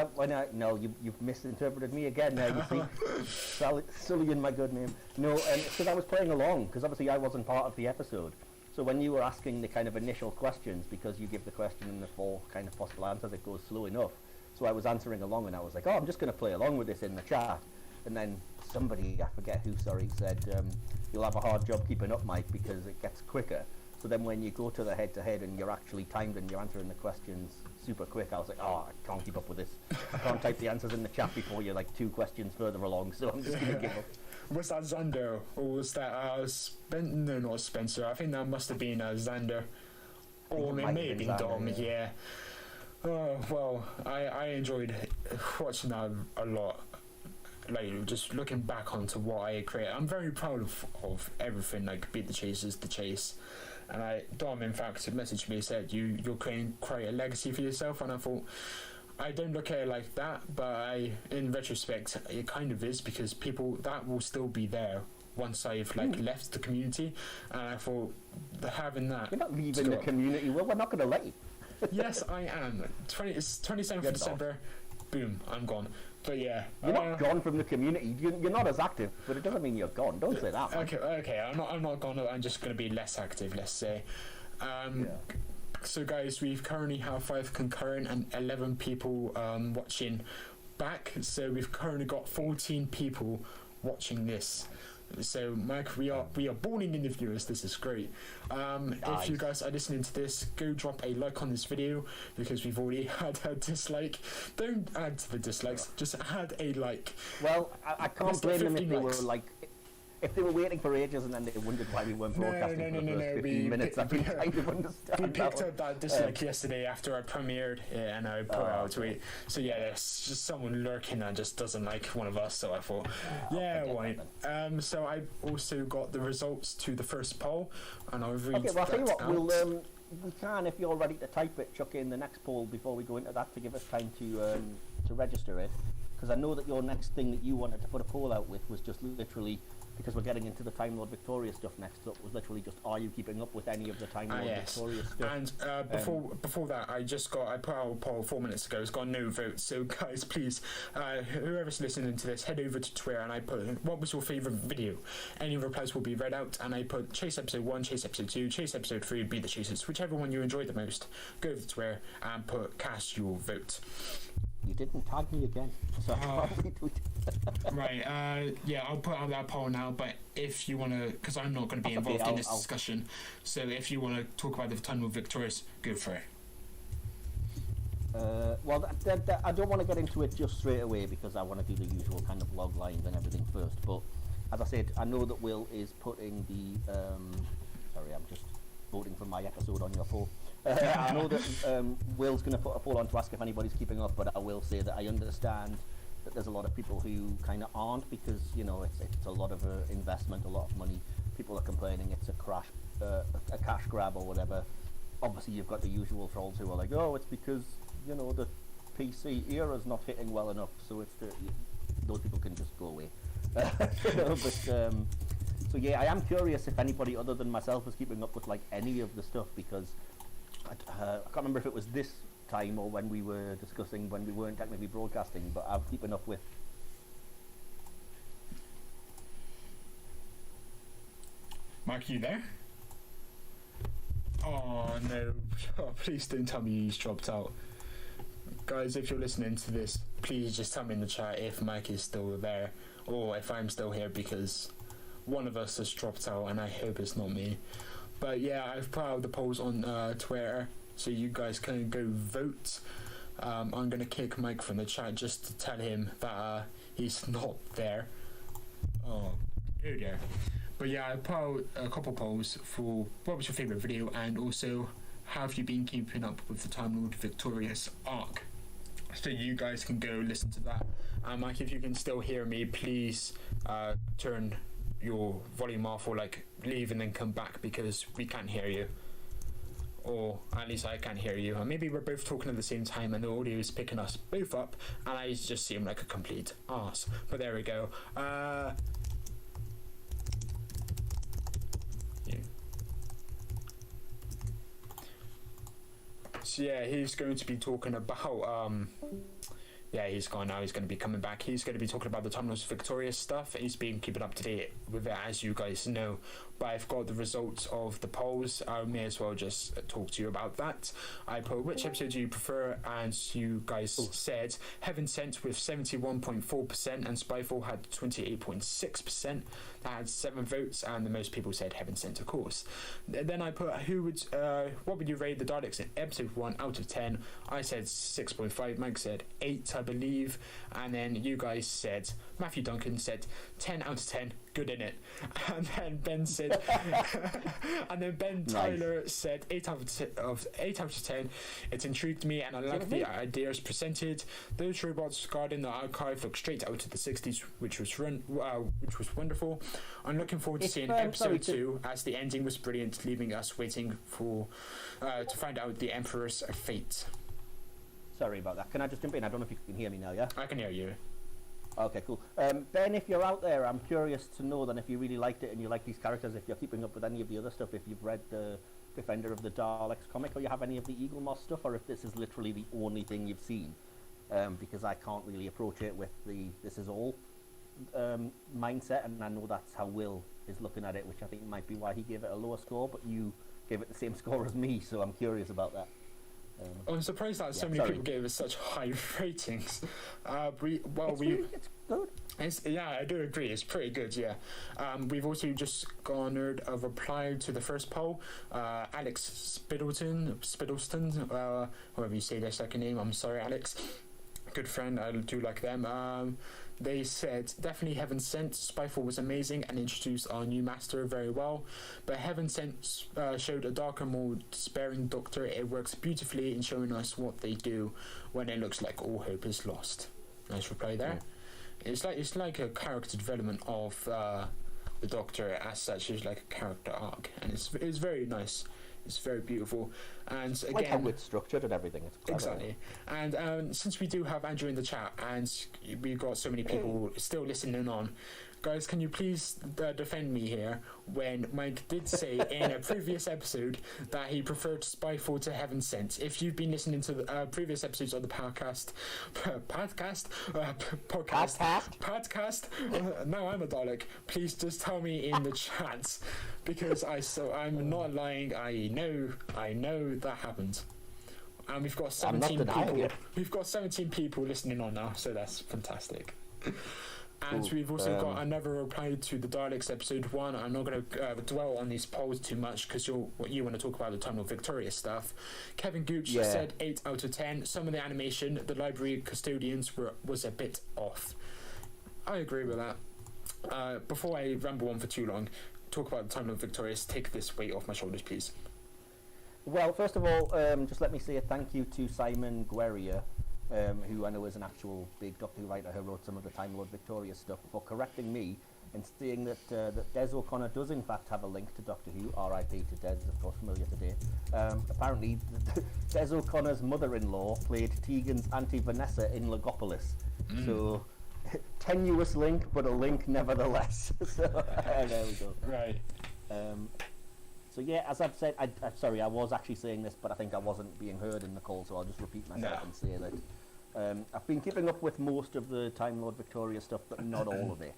you've misinterpreted me again. Now you see, sullying my good name. No, because I was playing along, because obviously I wasn't part of the episode. So when you were asking the kind of initial questions, because you give the question in the 4 kind of possible answers, it goes slow enough. So I was answering along, and I was like, oh, I'm just going to play along with this in the chat. And then somebody, I forget who, said, you'll have a hard job keeping up, Mike, because it gets quicker. So then when you go to the head-to-head and you're actually timed and you're answering the questions super quick, I was like, oh, I can't keep up with this. I can't type the answers in the chat before you're like 2 questions further along, so I'm just going to give up. Was that Xander, or was that no, not Spencer? I think that must have been Xander, or maybe Dom. Yeah. Oh well, I enjoyed watching that a lot. Like, just looking back onto what I created, I'm very proud of everything. Like, Beat the Chasers, the chase, and Dom in fact messaged me, said you're creating quite a legacy for yourself, and I thought, I don't look at it like that, but in retrospect, it kind of is, because people that will still be there once I've left the community, and I thought having that. You're not leaving the community. Well, we're not going to let you. Yes, I am. It's 27th of December. Boom, I'm gone. But yeah, You're not gone from the community. You're not as active, but it doesn't mean you're gone. Don't say that. Man. Okay. I'm not gone. I'm just going to be less active. Let's say. So guys, we currently have 5 concurrent and 11 people watching back. So we've currently got 14 people watching this. So Mike, we are balling in the viewers. This is great. If you guys are listening to this, go drop a like on this video because we've already had a dislike. Don't add to the dislikes. Just add a like. Well, I can't blame them if they were like. If they were waiting for ages and then they wondered why we weren't broadcasting for the first 15 minutes, I can kind of understand. We picked up that dislike yesterday after I premiered it and I put out a tweet. So yeah, there's just someone lurking that just doesn't like one of us. So I thought, why? So I also got the results to the first poll, and I'll read. Okay, well I'll tell you what, out. we can, if you're ready to type it, chuck in the next poll before we go into that to give us time to register it, because I know that your next thing that you wanted to put a poll out with was just literally. Because we're getting into the Time Lord Victoria stuff next, so it was literally just, are you keeping up with any of the Time Lord Victoria stuff? And before that, I put out a poll 4 minutes ago. It's got no votes. So guys, please, whoever's listening to this, head over to Twitter and I put, what was your favourite video? Any replies will be read out, and I put Chase Episode 1, Chase Episode 2, Chase Episode 3, Be the Chasers. Whichever one you enjoyed the most, go over to Twitter and cast your vote. You didn't tag me again, so I'll retweet. Right, I'll put out that poll now, but if you want to, because I'm not going to be involved in this discussion, so if you want to talk about the Time of Victorious, go for it. Well, I don't want to get into it just straight away because I want to do the usual kind of log lines and everything first, but as I said, I know that Will is putting the, sorry, I'm just voting for my episode on your poll. I know that Will's going to put a poll on to ask if anybody's keeping up, but I will say that I understand that there's a lot of people who kind of aren't because, you know, it's a lot of investment, a lot of money. People are complaining it's a cash grab or whatever. Obviously, you've got the usual trolls who are like, oh, it's because, you know, the PC era's not hitting well enough, so it's those people can just go away. So yeah, I am curious if anybody other than myself is keeping up with like any of the stuff because I can't remember if it was this time or when we were discussing when we weren't technically broadcasting, but I'm keeping up with. Mark, you there? Oh no, please don't tell me he's dropped out. Guys, if you're listening to this, please just tell me in the chat if Mike is still there or if I'm still here because one of us has dropped out and I hope it's not me. But yeah, I've put out the polls on Twitter so you guys can go vote. I'm going to kick Mike from the chat just to tell him that he's not there. Oh, dear. But yeah, I put out a couple polls for what was your favourite video and also have you been keeping up with the Time Lord Victorious arc. So you guys can go listen to that. Mike, if you can still hear me, please turn your volume off or like leave and then come back because we can't hear you, or at least I can't hear you, and maybe we're both talking at the same time and the audio is picking us both up and I just seem like a complete arse. But there we go. So yeah, he's going to be talking about yeah, he's gone now. He's going to be coming back. He's going to be talking about the Time Lord Victorious stuff. He's been keeping up to date with it, as you guys know. But I've got the results of the polls. I may as well just talk to you about that. I put which episode do you prefer, and you guys said Heaven Sent with 71.4% and Spyfall had 28.6%. That had 7 votes, and the most people said Heaven Sent, of course. Then I put what would you rate the Daleks in episode 1 out of 10? I said 6.5. Mike said 8, I believe, and then you guys said, Matthew Duncan said 10 out of 10, good in it, and then Ben said and then Ben Tyler said 8 out of 10. It intrigued me and I liked the ideas presented. Those robots guarding the archive look straight out of the 60s, which was wonderful. I'm looking forward to seeing episode 2 as the ending was brilliant, leaving us waiting for to find out the Emperor's fate. Sorry about that. Can I just jump in? I don't know if you can hear me now, yeah? I can hear you. Okay, cool. Ben, if you're out there, I'm curious to know then if you really liked it and you like these characters, if you're keeping up with any of the other stuff, if you've read the Defender of the Daleks comic, or you have any of the Eagle Moss stuff, or if this is literally the only thing you've seen. because I can't really approach it with the this is all mindset, and I know that's how Will is looking at it, which I think might be why he gave it a lower score, but you gave it the same score as me, so I'm curious about that. I'm surprised that so many people gave it such high ratings. It's good. Yeah, I do agree. It's pretty good. Yeah, we've also just garnered a reply to the first poll. Alex Spiddleston, however you say their second name. I'm sorry, Alex. Good friend. I do like them. They said, definitely Heaven Sent. Spyfall was amazing and introduced our new master very well. But Heaven Sent showed a darker, more despairing Doctor. It works beautifully in showing us what they do when it looks like all hope is lost. Nice reply there. Yeah. It's like a character development of the Doctor as such. It's like a character arc, and it's very nice. It's very beautiful, and again, like how it's structured and everything. It's clever. Exactly. And since we do have Andrew in the chat, and we've got so many people still listening on, guys, can you please defend me here when Mike did say in a previous episode that he preferred Spyfall to Heaven Sent? If you've been listening to the previous episodes of the podcast, now I'm a Dalek. Please just tell me in the chat, because I'm not lying. I know that happened. And we've got 17 people. We've got 17 people listening on now, so that's fantastic. And we've also got another reply to the Daleks episode 1. I'm not going to dwell on these polls too much, because you want to talk about the Time of Victoria stuff. Kevin Gooch said 8 out of 10. Some of the animation, the library custodians was a bit off. I agree with that. Before I ramble on for too long, talk about the Time of Victoria. Take this weight off my shoulders, please. Well, first of all, just let me say a thank you to Simon Guerrier, who I know is an actual big Doctor Who writer who wrote some of the Time Lord Victoria stuff, for correcting me and saying that Des O'Connor does in fact have a link to Doctor Who. R.I.P. to Des, of course, familiar today. Apparently, Des O'Connor's mother-in-law played Tegan's Auntie Vanessa in Logopolis. So, tenuous link, but a link nevertheless. So, there we go. Right. So yeah, as I've said, sorry, I was actually saying this, but I think I wasn't being heard in the call, so I'll just repeat myself and say that I've been keeping up with most of the Time Lord Victoria stuff, but not all of it.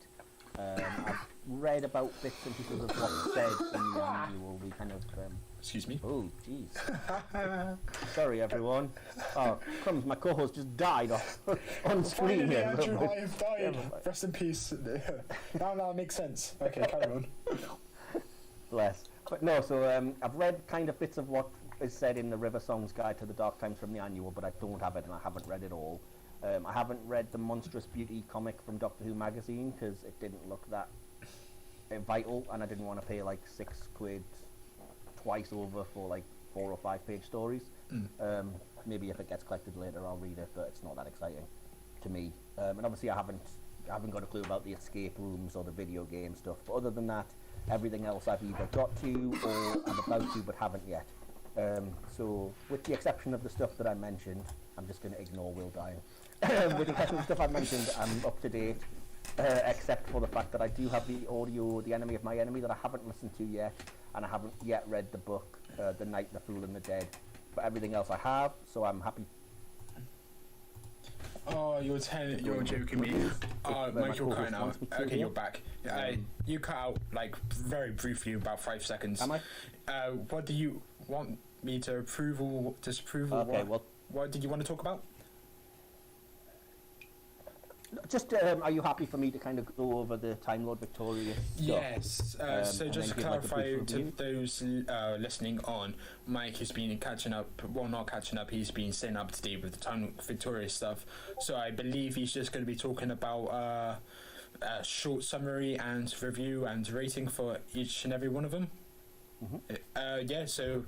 I've read about bits and pieces of what's said in the annual. We kind of... Excuse me? Oh, jeez. Sorry, everyone. Oh, crumbs, my co-host just died on screen here. Andrew, I have died. Rest in peace. Now that makes sense. Okay, carry on. Bless. But no, so I've read kind of bits of what is said in the River Songs Guide to the Dark Times from the annual, but I don't have it, and I haven't read it all. I haven't read the Monstrous Beauty comic from Doctor Who magazine, because it didn't look that vital, and I didn't want to pay like £6 twice over for like 4 or 5 page stories. Maybe if it gets collected later, I'll read it, but it's not that exciting to me. And obviously I haven't got a clue about the escape rooms or the video game stuff, but other than that, everything else I've either got to or I'm about to but haven't yet. So with the exception of the stuff that I mentioned, I'm just going to ignore Will dying. With the exception of the stuff I mentioned, I'm up to date, except for the fact that I do have the audio, The Enemy of My Enemy, that I haven't listened to yet, and I haven't yet read the book, The Night, the Fool and the Dead. But everything else I have, so I'm happy. Oh, you're joking me. Mike, you're cutting out. Okay, you're back. You cut out like very briefly, about 5 seconds. Am I? What do you want me to approve or disapprove? Or okay, what did you want to talk about? Just, are you happy for me to kind of go over the Time Lord Victoria stuff? Yes. So just to clarify to those listening on, Mike has been catching up. Well, not catching up. He's been staying up to date with the Time Lord Victoria stuff. So I believe he's just going to be talking about a short summary and review and rating for each and every one of them. Yeah. So.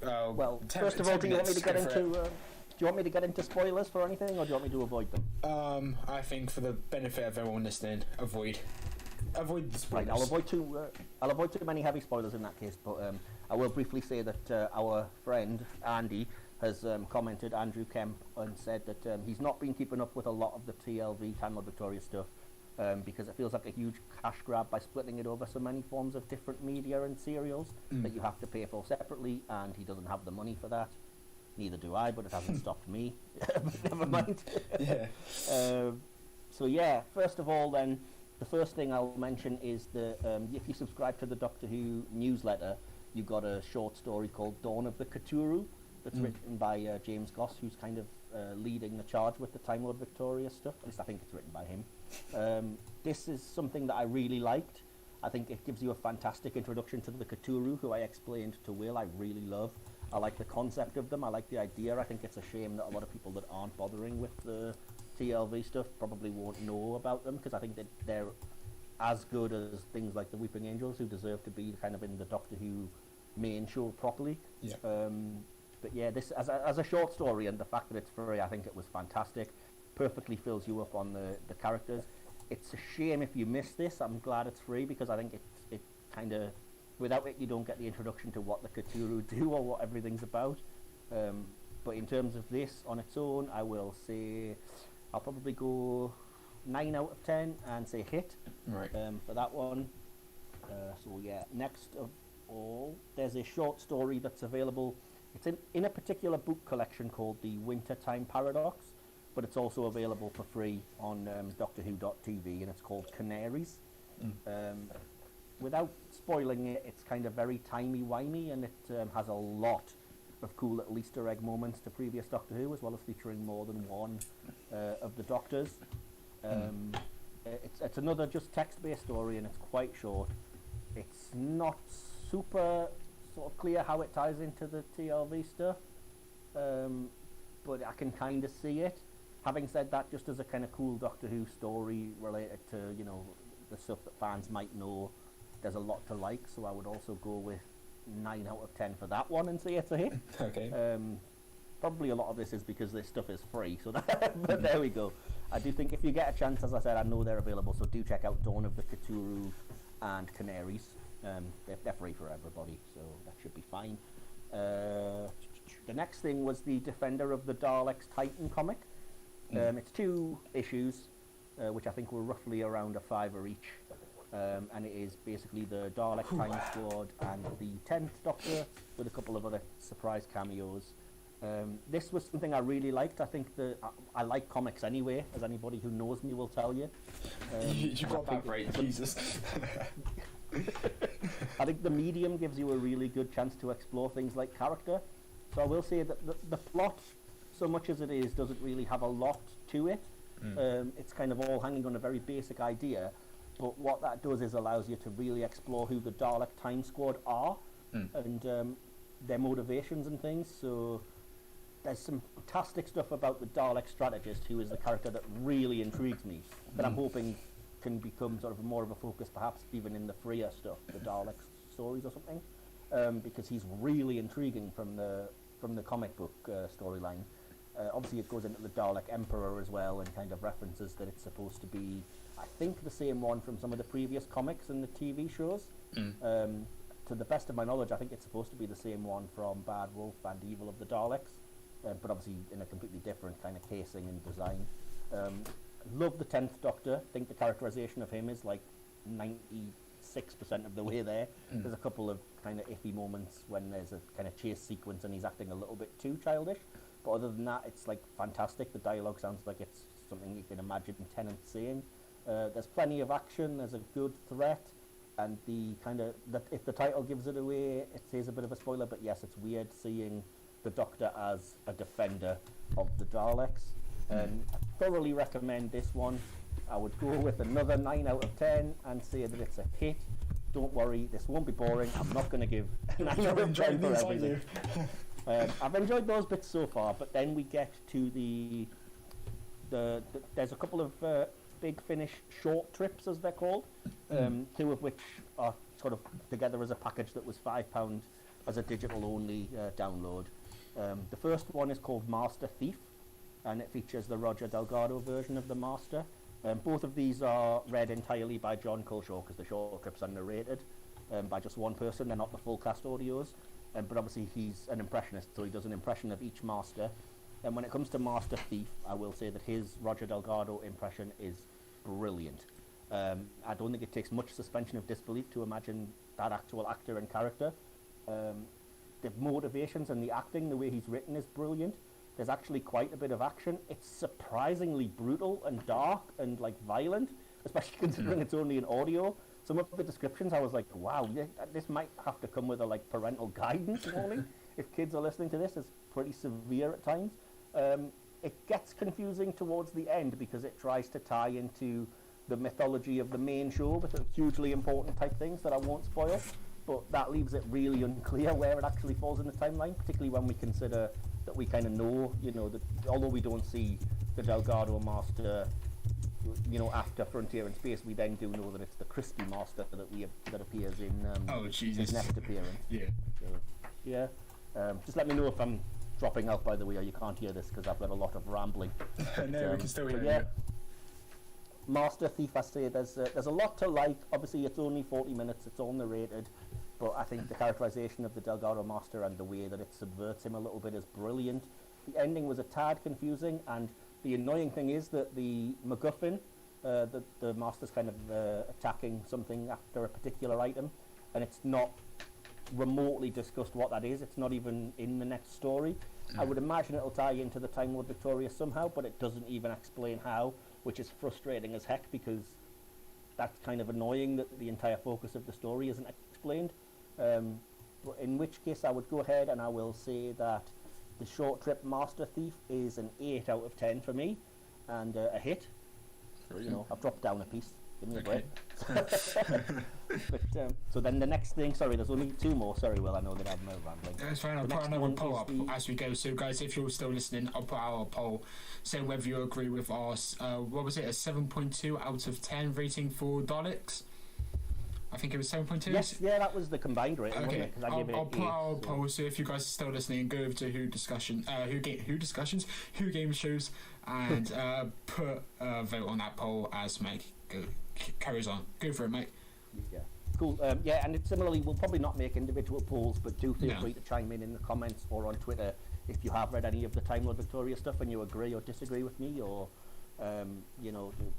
Well, first of all, do you want me to get into? Do you want me to get into spoilers for anything, or do you want me to avoid them? I think for the benefit of everyone listening, avoid the spoilers. Right, I'll avoid too many heavy spoilers in that case, but I will briefly say that our friend Andy has commented, Andrew Kemp, and said that he's not been keeping up with a lot of the TLV, Time Lord Victoria stuff, because it feels like a huge cash grab by splitting it over so many forms of different media and serials that you have to pay for separately, and he doesn't have the money for that. Neither do I, but it hasn't stopped me. But never mind. Yeah. So yeah, first of all then, the first thing I'll mention is that if you subscribe to the Doctor Who newsletter, you got a short story called Dawn of the Cthulhu that's written by James Goss, who's kind of leading the charge with the Time Lord Victoria stuff. At least I think it's written by him. This is something that I really liked. I think it gives you a fantastic introduction to the Cthulhu, who I explained to Will I really love. I like the concept of them. I like the idea. I think it's a shame that a lot of people that aren't bothering with the TLV stuff probably won't know about them, because I think that they're as good as things like the Weeping Angels, who deserve to be kind of in the Doctor Who main show properly. Yeah. But yeah, this as a short story, and the fact that it's free, I think it was fantastic. Perfectly fills you up on the characters. It's a shame if you miss this. I'm glad it's free, because I think it kind of, without it you don't get the introduction to what the Cthulhu do or what everything's about. But in terms of this on its own, I will say I'll probably go 9 out of 10 and say hit for that one. So yeah, next of all, there's a short story that's available. It's in a particular book collection called the Wintertime Paradox, but it's also available for free on DoctorWho.tv, and it's called Canaries. Without spoiling it, it's kind of very timey-wimey, and it has a lot of cool little Easter egg moments to previous Doctor Who, as well as featuring more than one of the Doctors. It's another just text-based story, and it's quite short. It's not super sort of clear how it ties into the TLV stuff, but I can kind of see it. Having said that, just as a kind of cool Doctor Who story related to, you know, the stuff that fans might know, there's a lot to like, so I would also go with 9 out of 10 for that one and say it's a hit. Okay. Probably a lot of this is because this stuff is free, so but there we go. I do think if you get a chance, as I said, I know they're available, so do check out Dawn of the Cthulhu and Canaries. They're free for everybody, so that should be fine. The next thing was the Defender of the Daleks Titan comic. It's 2 issues, which I think were roughly around a $5 each. And it is basically the Dalek Time Squad and the 10th Doctor with a couple of other surprise cameos. This was something I really liked. I think I like comics anyway, as anybody who knows me will tell you. You got that right, Jesus. I think the medium gives you a really good chance to explore things like character. So I will say that the plot, so much as it is, doesn't really have a lot to it. It's kind of all hanging on a very basic idea. But what that does is allows you to really explore who the Dalek Time Squad are and their motivations and things. So there's some fantastic stuff about the Dalek strategist, who is the character that really intrigues me, that I'm hoping can become sort of more of a focus, perhaps even in the freer stuff, the Dalek stories or something, because he's really intriguing from the comic book storyline. Obviously it goes into the Dalek Emperor as well, and kind of references that it's supposed to be, I think, the same one from some of the previous comics and the TV shows. To the best of my knowledge, I think it's supposed to be the same one from Bad Wolf and Evil of the Daleks, but obviously in a completely different kind of casing and design. Love the 10th Doctor. I think the characterization of him is like 96% of the way there. There's a couple of kind of iffy moments when there's a kind of chase sequence and he's acting a little bit too childish, but other than that, it's like fantastic. The dialogue sounds like it's something you can imagine Tennant saying. There's plenty of action, there's a good threat, and the kind of, if the title gives it away, it says a bit of a spoiler, but yes, it's weird seeing the Doctor as a defender of the Daleks. I thoroughly recommend this one. I would go with another 9 out of 10 and say that it's a hit. Don't worry, this won't be boring. I'm not going to give 9 out of 10 for everything. I've enjoyed those bits so far, but then we get to there's a couple of Big Finish short trips, as they're called, 2 of which are sort of together as a package that was £5 as a digital-only download. The first one is called Master Thief, and it features the Roger Delgado version of the Master. Both of these are read entirely by John Culshaw, because the short trips are narrated by just one person. They're not the full cast audios, but obviously he's an impressionist, so he does an impression of each Master. And when it comes to Master Thief, I will say that his Roger Delgado impression is brilliant. I don't think it takes much suspension of disbelief to imagine that actual actor and character. the motivations and the acting, the way he's written is brilliant. There's actually quite a bit of action. It's surprisingly brutal and dark and like violent, especially considering it's only an audio. Some of the descriptions, I was like, wow, this might have to come with a like parental guidance warning. If kids are listening to this, it's pretty severe at times. It gets confusing towards the end because it tries to tie into the mythology of the main show with hugely important type things that I won't spoil. But that leaves it really unclear where it actually falls in the timeline, particularly when we consider that we kind of know, that although we don't see the Delgado Master, after Frontier in Space, we then do know that it's the Christie Master that appears in his next appearance. Yeah. So, yeah. Just let me know if I'm dropping out, by the way, or you can't hear this because I've got a lot of rambling. No, we can still hear you. Master Thief, I say, there's a lot to like. Obviously, it's only 40 minutes, it's all narrated, but I think the characterization of the Delgado Master and the way that it subverts him a little bit is brilliant. The ending was a tad confusing, and the annoying thing is that the MacGuffin, the Master's kind of attacking something after a particular item, and it's not remotely discussed what that is. It's not even in the next story. I would imagine it'll tie into the Time Lord Victoria somehow, but it doesn't even explain how, which is frustrating as heck because that's kind of annoying that the entire focus of the story isn't explained. But in which case I would go ahead and I will say that the Short Trip Master Thief is an 8 out of 10 for me and a hit. I've dropped down a piece. Give me a break. But, so then the next thing, sorry, there's only 2 more. Sorry, Will, I know that I'm rambling. That's fine, I'll put another poll up as we go. So, guys, if you're still listening, I'll put out a poll saying whether you agree with our, what was it, a 7.2 out of 10 rating for Daleks? I think it was 7.2? Yes, yeah, that was the combined rating, wasn't it? I'll put out a poll, so if you guys are still listening, go over to Who Game Shows, and put a vote on that poll as Mike carries on. Go for it, mate. Yeah. Cool. Yeah, and similarly, we'll probably not make individual polls, but do feel free to chime in the comments or on Twitter if you have read any of the Time Lord Victoria stuff and you agree or disagree with me, or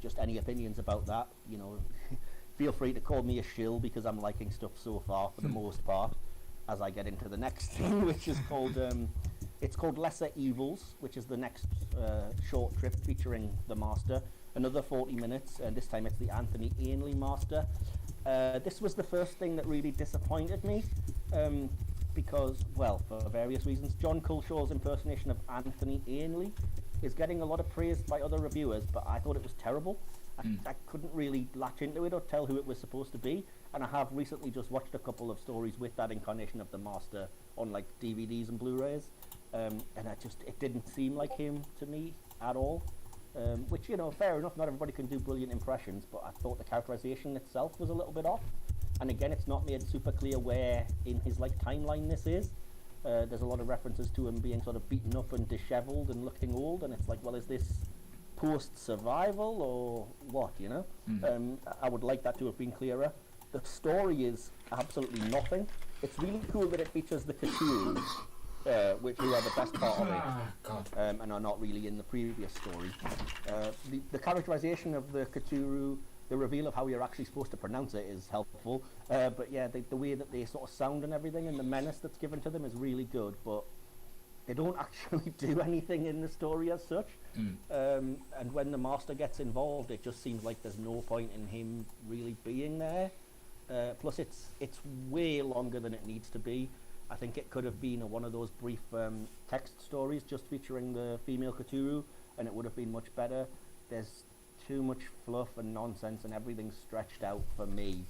just any opinions about that. Feel free to call me a shill because I'm liking stuff so far for the most part. As I get into the next thing, which is called it's called Lesser Evils, which is the next short trip featuring the Master. Another 40 minutes, and this time it's the Anthony Ainley Master. This was the first thing that really disappointed me, because, well, for various reasons. John Culshaw's impersonation of Anthony Ainley is getting a lot of praise by other reviewers, but I thought it was terrible. I couldn't really latch into it or tell who it was supposed to be, and I have recently just watched a couple of stories with that incarnation of the Master on like DVDs and Blu-rays, and it didn't seem like him to me at all. Which, fair enough, not everybody can do brilliant impressions, but I thought the characterization itself was a little bit off. And again, it's not made super clear where in his like timeline this is. There's a lot of references to him being sort of beaten up and disheveled and looking old, and it's like, well, is this post-survival or what, I would like that to have been clearer. The story is absolutely nothing. It's really cool that it features the Cthulhu, who are the best part of it, and are not really in the previous story. The characterization of the Cthulhu, the reveal of how you're actually supposed to pronounce it is helpful, but yeah, the way that they sort of sound and everything and the menace that's given to them is really good, but they don't actually do anything in the story as such. And when the Master gets involved, it just seems like there's no point in him really being there. Plus it's way longer than it needs to be. I think it could have been one of those brief text stories just featuring the female Cthulhu, and it would have been much better. There's too much fluff and nonsense, and everything's stretched out for me.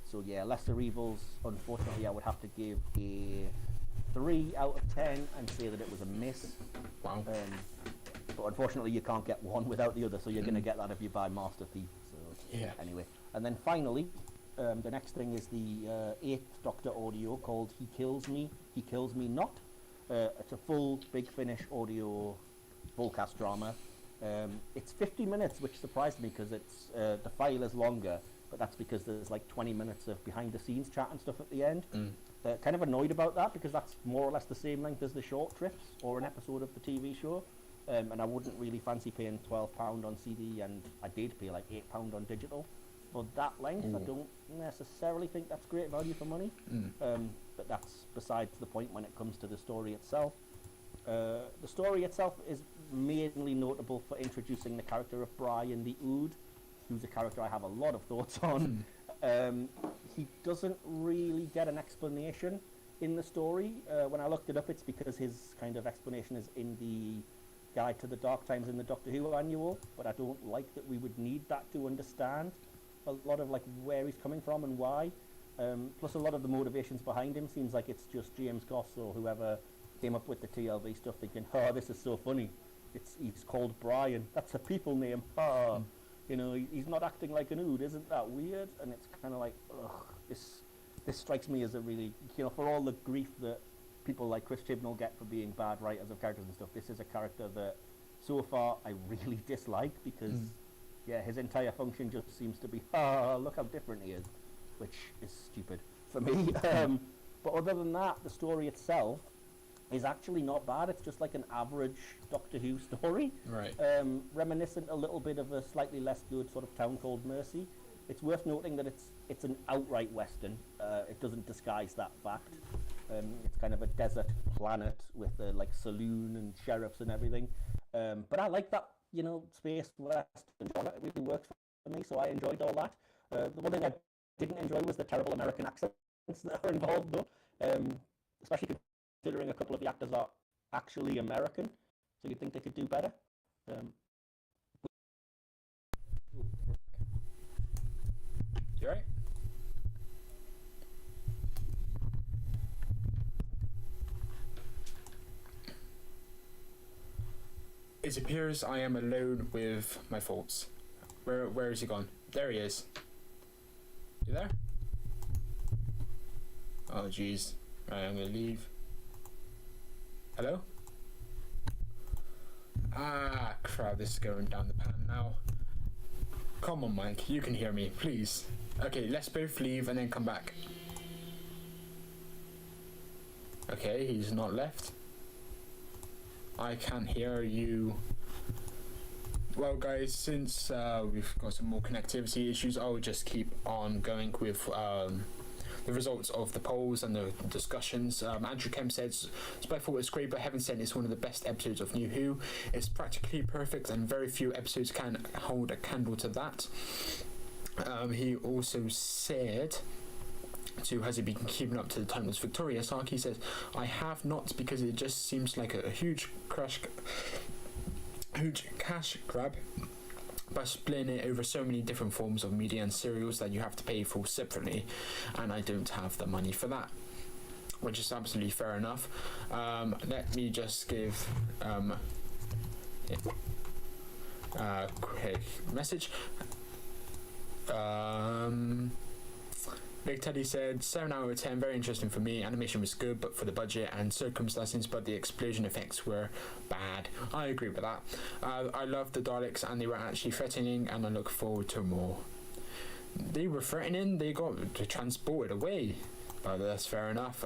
So yeah, Lesser Evils, unfortunately, I would have to give a 3 out of 10 and say that it was a miss. Wow. But unfortunately, you can't get one without the other, so you're going to get that if you buy Master Thief. So yeah. Anyway, and then finally, the next thing is the 8th Doctor audio called He Kills Me Not. It's a full Big Finish audio full cast drama. It's 50 minutes, which surprised me because it's the file is longer, but that's because there's like 20 minutes of behind the scenes chat and stuff at the end. Kind of annoyed about that because that's more or less the same length as the short trips or an episode of the TV show. And I wouldn't really fancy paying £12 on CD, and I did pay like £8 on digital. for that length. I don't necessarily think that's great value for money. But that's besides the point when it comes to the story itself. The story itself is mainly notable for introducing the character of Brian the Ood, who's a character I have a lot of thoughts on. He doesn't really get an explanation in the story. When I looked it up, it's because his kind of explanation is in the Guide to the Dark Times in the Doctor Who annual, but I don't like that we would need that to understand a lot of like where he's coming from and why. Plus a lot of the motivations behind him seems like it's just James Goss or whoever came up with the TLV stuff thinking, oh, this is so funny. He's called Brian. That's a people name. You know, he's not acting like an Ood. Isn't that weird? And it's kind of like, ugh, this strikes me as a really, you know, for all the grief that people like Chris Chibnall get for being bad writers of characters and stuff, this is a character that so far I really dislike because, yeah, his entire function just seems to be, look how different he is, which is stupid for me. But other than that, the story itself is actually not bad. It's just like an average Doctor Who story. Right. Reminiscent a little bit of a slightly less good sort of Town Called Mercy. It's worth noting that it's an outright Western. It doesn't disguise that fact. It's kind of a desert planet with like saloon and sheriffs and everything. But I like that, you know, space Western genre. It really works for me, so I enjoyed all that. The one thing I didn't enjoy was the terrible American accents that are involved, though. Especially considering a couple of the actors are actually American, so you'd think they could do better. You alright? It appears I am alone with my thoughts. Where is he gone? There he is. You there? Oh jeez. Right, I'm gonna leave. Hello? Ah, crap, this is going down the pan now. Come on, Mike, you can hear me, please. Okay, let's both leave and then come back. Okay, he's not left. I can't hear you. Well, guys, since we've got some more connectivity issues, I'll just keep on going with the results of the polls and the discussions. Andrew Kemp says, Spyfall is great, but Heaven Sent is one of the best episodes of New Who. It's practically perfect, and very few episodes can hold a candle to that. He also said, has he been keeping up to the Timeless Victorious arc? He says, I have not, because it just seems like a huge cash grab by splitting it over so many different forms of media and serials that you have to pay for separately, and I don't have the money for that, which is absolutely fair enough. Let me just give a quick message. Big Teddy said 7 out of 10, very interesting for me. Animation was good, but for the budget and circumstances, but the explosion effects were bad. I agree with that. I loved the Daleks, and they were actually threatening, and I look forward to more. They were threatening, they got transported away, but that's fair enough.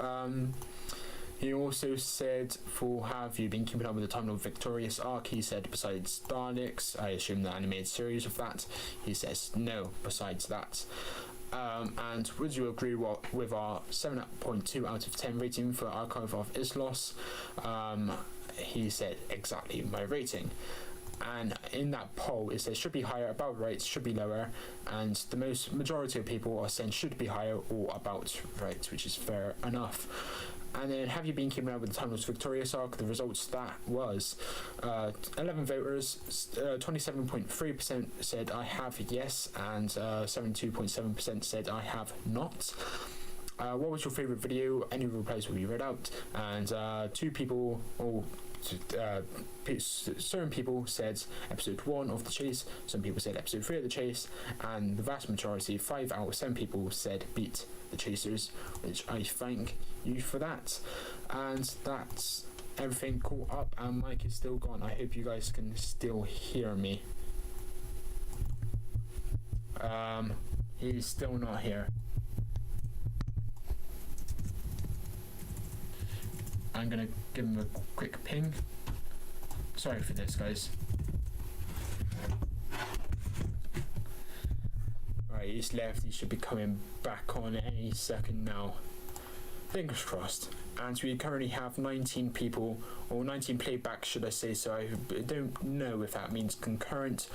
He also said, have you been keeping up with the Time of Victorious arc? He said, besides Daleks, I assume the animated series of that. He says, no, besides that. And would you agree with our 7.2 out of 10 rating for Archive of Islos? He said, exactly my rating. And in that poll, it says should be higher, about right, should be lower, and the majority of people are saying should be higher or about right, which is fair enough. And then, have you been keeping up with the Timeless Victorious arc? The results, that was 11 voters, 27.3% said I have yes, and 72.7% said I have not. What was your favourite video? Any replies will be read out. And two people, or certain people said episode 1 of The Chase, some people said episode 3 of The Chase, and the vast majority, 5 out of 7 people, said Beat the Chasers, which I thank you for that. And that's everything caught up, and Mike is still gone. I hope you guys can still hear me. He's still not here. I'm gonna give him a quick ping. Sorry for this, guys. Right, he's left. He should be coming back on any second now. Fingers crossed. And we currently have 19 people, or 19 playbacks, should I say. So I don't know if that means concurrent,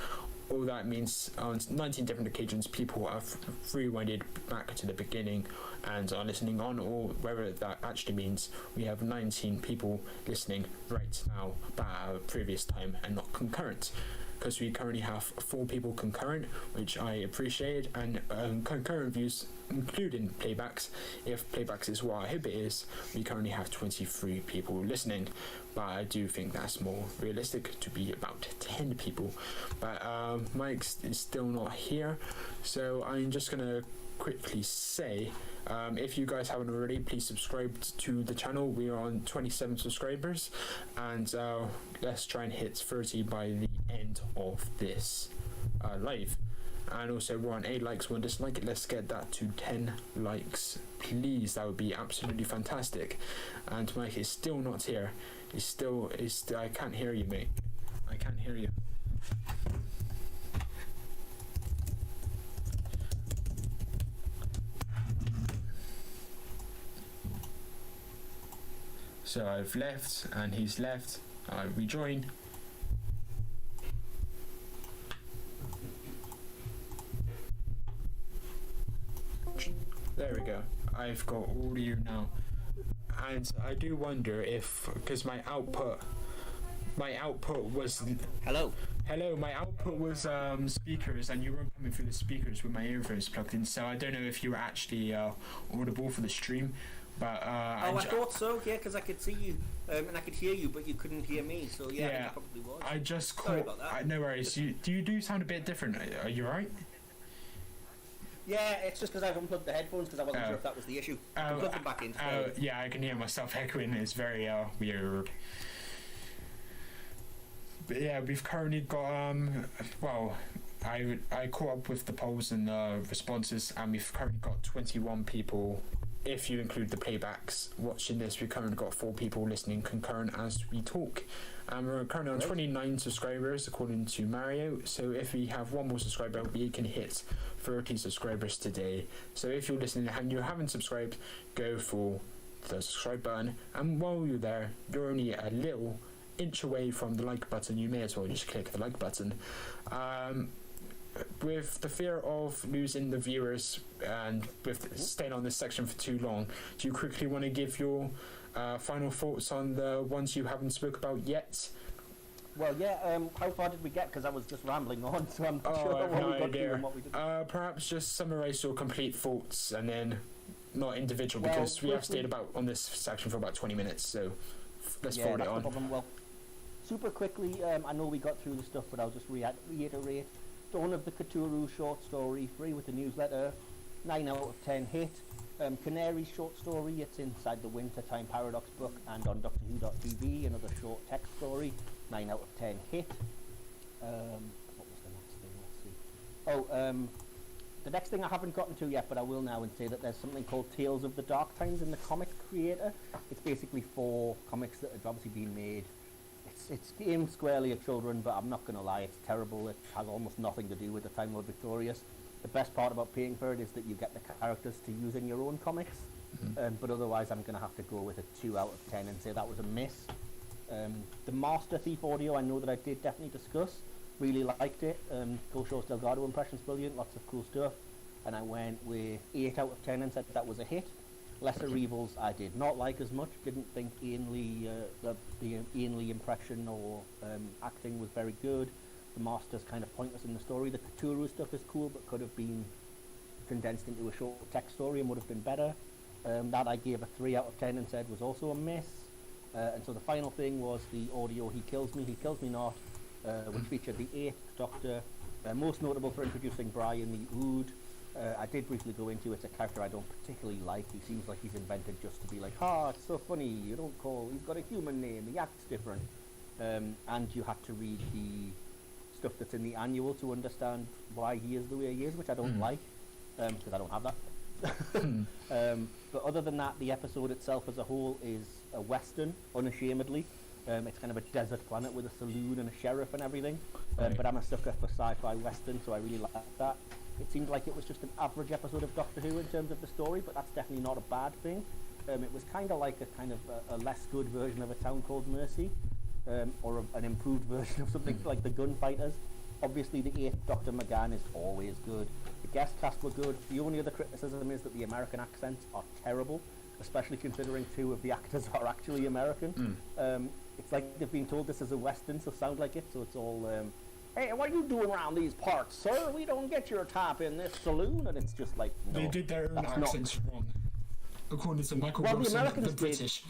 or that means on 19 different occasions people have rewinded back to the beginning and are listening on, or whether that actually means we have 19 people listening right now at a previous time and not concurrent. Because we currently have 4 people concurrent, which I appreciate, and concurrent views, including playbacks. If playbacks is what I hope it is, we currently have 23 people listening, but I do think that's more realistic to be about 10 people. But Mike is still not here, so I'm just gonna quickly say, if you guys haven't already, please subscribe to the channel. We are on 27 subscribers, and let's try and hit 30 by the end of this live. And also we're on 8 likes, 1 dislike. Let's get that to 10 likes, please. That would be absolutely fantastic. And Mike is still not here. I can't hear you, mate. I can't hear you. So I've left and he's left. I rejoin. There we go. I've got audio now. And I do wonder if, because my output was... Hello. Hello, my output was speakers, and you weren't coming through the speakers with my earphones plugged in, so I don't know if you were actually audible for the stream. But I thought so, yeah, because I could see you and I could hear you, but you couldn't hear me. So yeah, I think it probably was. I just Sorry about that. No worries. Do you sound a bit different? Are you alright? Yeah, it's just because I've unplugged the headphones because I wasn't sure if that was the issue. Plug them back in. Yeah, I can hear myself echoing. It's very weird. But yeah, we've currently got I caught up with the polls and the responses, and we've currently got 21 people. If you include the playbacks watching this, we've currently got 4 people listening concurrent as we talk. And we're currently on 29 subscribers according to Mario. So if we have 1 more subscriber, we can hit 30 subscribers today. So if you're listening and you haven't subscribed, go for the subscribe button. And while you're there, you're only a little inch away from the like button. You may as well just click the like button. With the fear of losing the viewers and with staying on this section for too long, do you quickly want to give your final thoughts on the ones you haven't spoke about yet? Well, yeah, how far did we get? Because I was just rambling on, so I'm not sure what we got to and what we did. Perhaps just summarise your complete thoughts and then not individual, because we have stayed on this section for about 20 minutes, so let's forward it on. Well, super quickly, I know we got through the stuff, but I'll just reiterate. Dawn of the Cthulhu short story, free with the newsletter, 9 out of 10 hit. Canary's short story, it's inside the Wintertime Paradox book and on DoctorWho.tv, another short text story, 9 out of 10 hit. What was the next thing? Let's see. The next thing I haven't gotten to yet, but I will now, and say that there's something called Tales of the Dark Times in the comic creator. It's basically 4 comics that have obviously been made. It's aimed squarely at children, but I'm not going to lie, it's terrible. It has almost nothing to do with the Time Lord Victorious. The best part about paying for it is that you get the characters to use in your own comics, but otherwise I'm going to have to go with a 2 out of 10 and say that was a miss. The Master Thief audio, I know that I did definitely discuss, really liked it. Gulsho's Delgado impression's brilliant, lots of cool stuff, and I went with 8 out of 10 and said that was a hit. Lesser Evils I did not like as much, didn't think the Ainley impression or acting was very good. The Master's kind of pointless in the story. The Cthulhu stuff is cool, but could have been condensed into a short text story and would have been better. That I gave a 3 out of 10 and said was also a miss. And so the final thing was the audio He Kills Me Not, which featured the 8th Doctor, most notable for introducing Brian the Ood. I did briefly go into it's a character I don't particularly like. He seems like he's invented just to be like, it's so funny, he's got a human name, he acts different. And you have to read the stuff that's in the annual to understand why he is the way he is, which I don't like, because I don't have that. But other than that, the episode itself as a whole is a western, unashamedly. It's kind of a desert planet with a saloon and a sheriff and everything. But I'm a sucker for sci-fi western, so I really like that. it seemed like it was just an average episode of Doctor Who in terms of the story, but that's definitely not a bad thing. It was kind of like a less good version of A Town Called Mercy, or an improved version of something like The Gunfighters. Obviously, the 8th Doctor McGann is always good. The guest cast were good. The only other criticism is that the American accents are terrible, especially considering 2 of the actors are actually American. It's like they've been told this is a Western, so sound like it. So it's all, hey, what are you doing around these parts, sir? We don't get your top in this saloon. And it's just like, no, they did their own accents wrong. According to Michael Wilson, the British.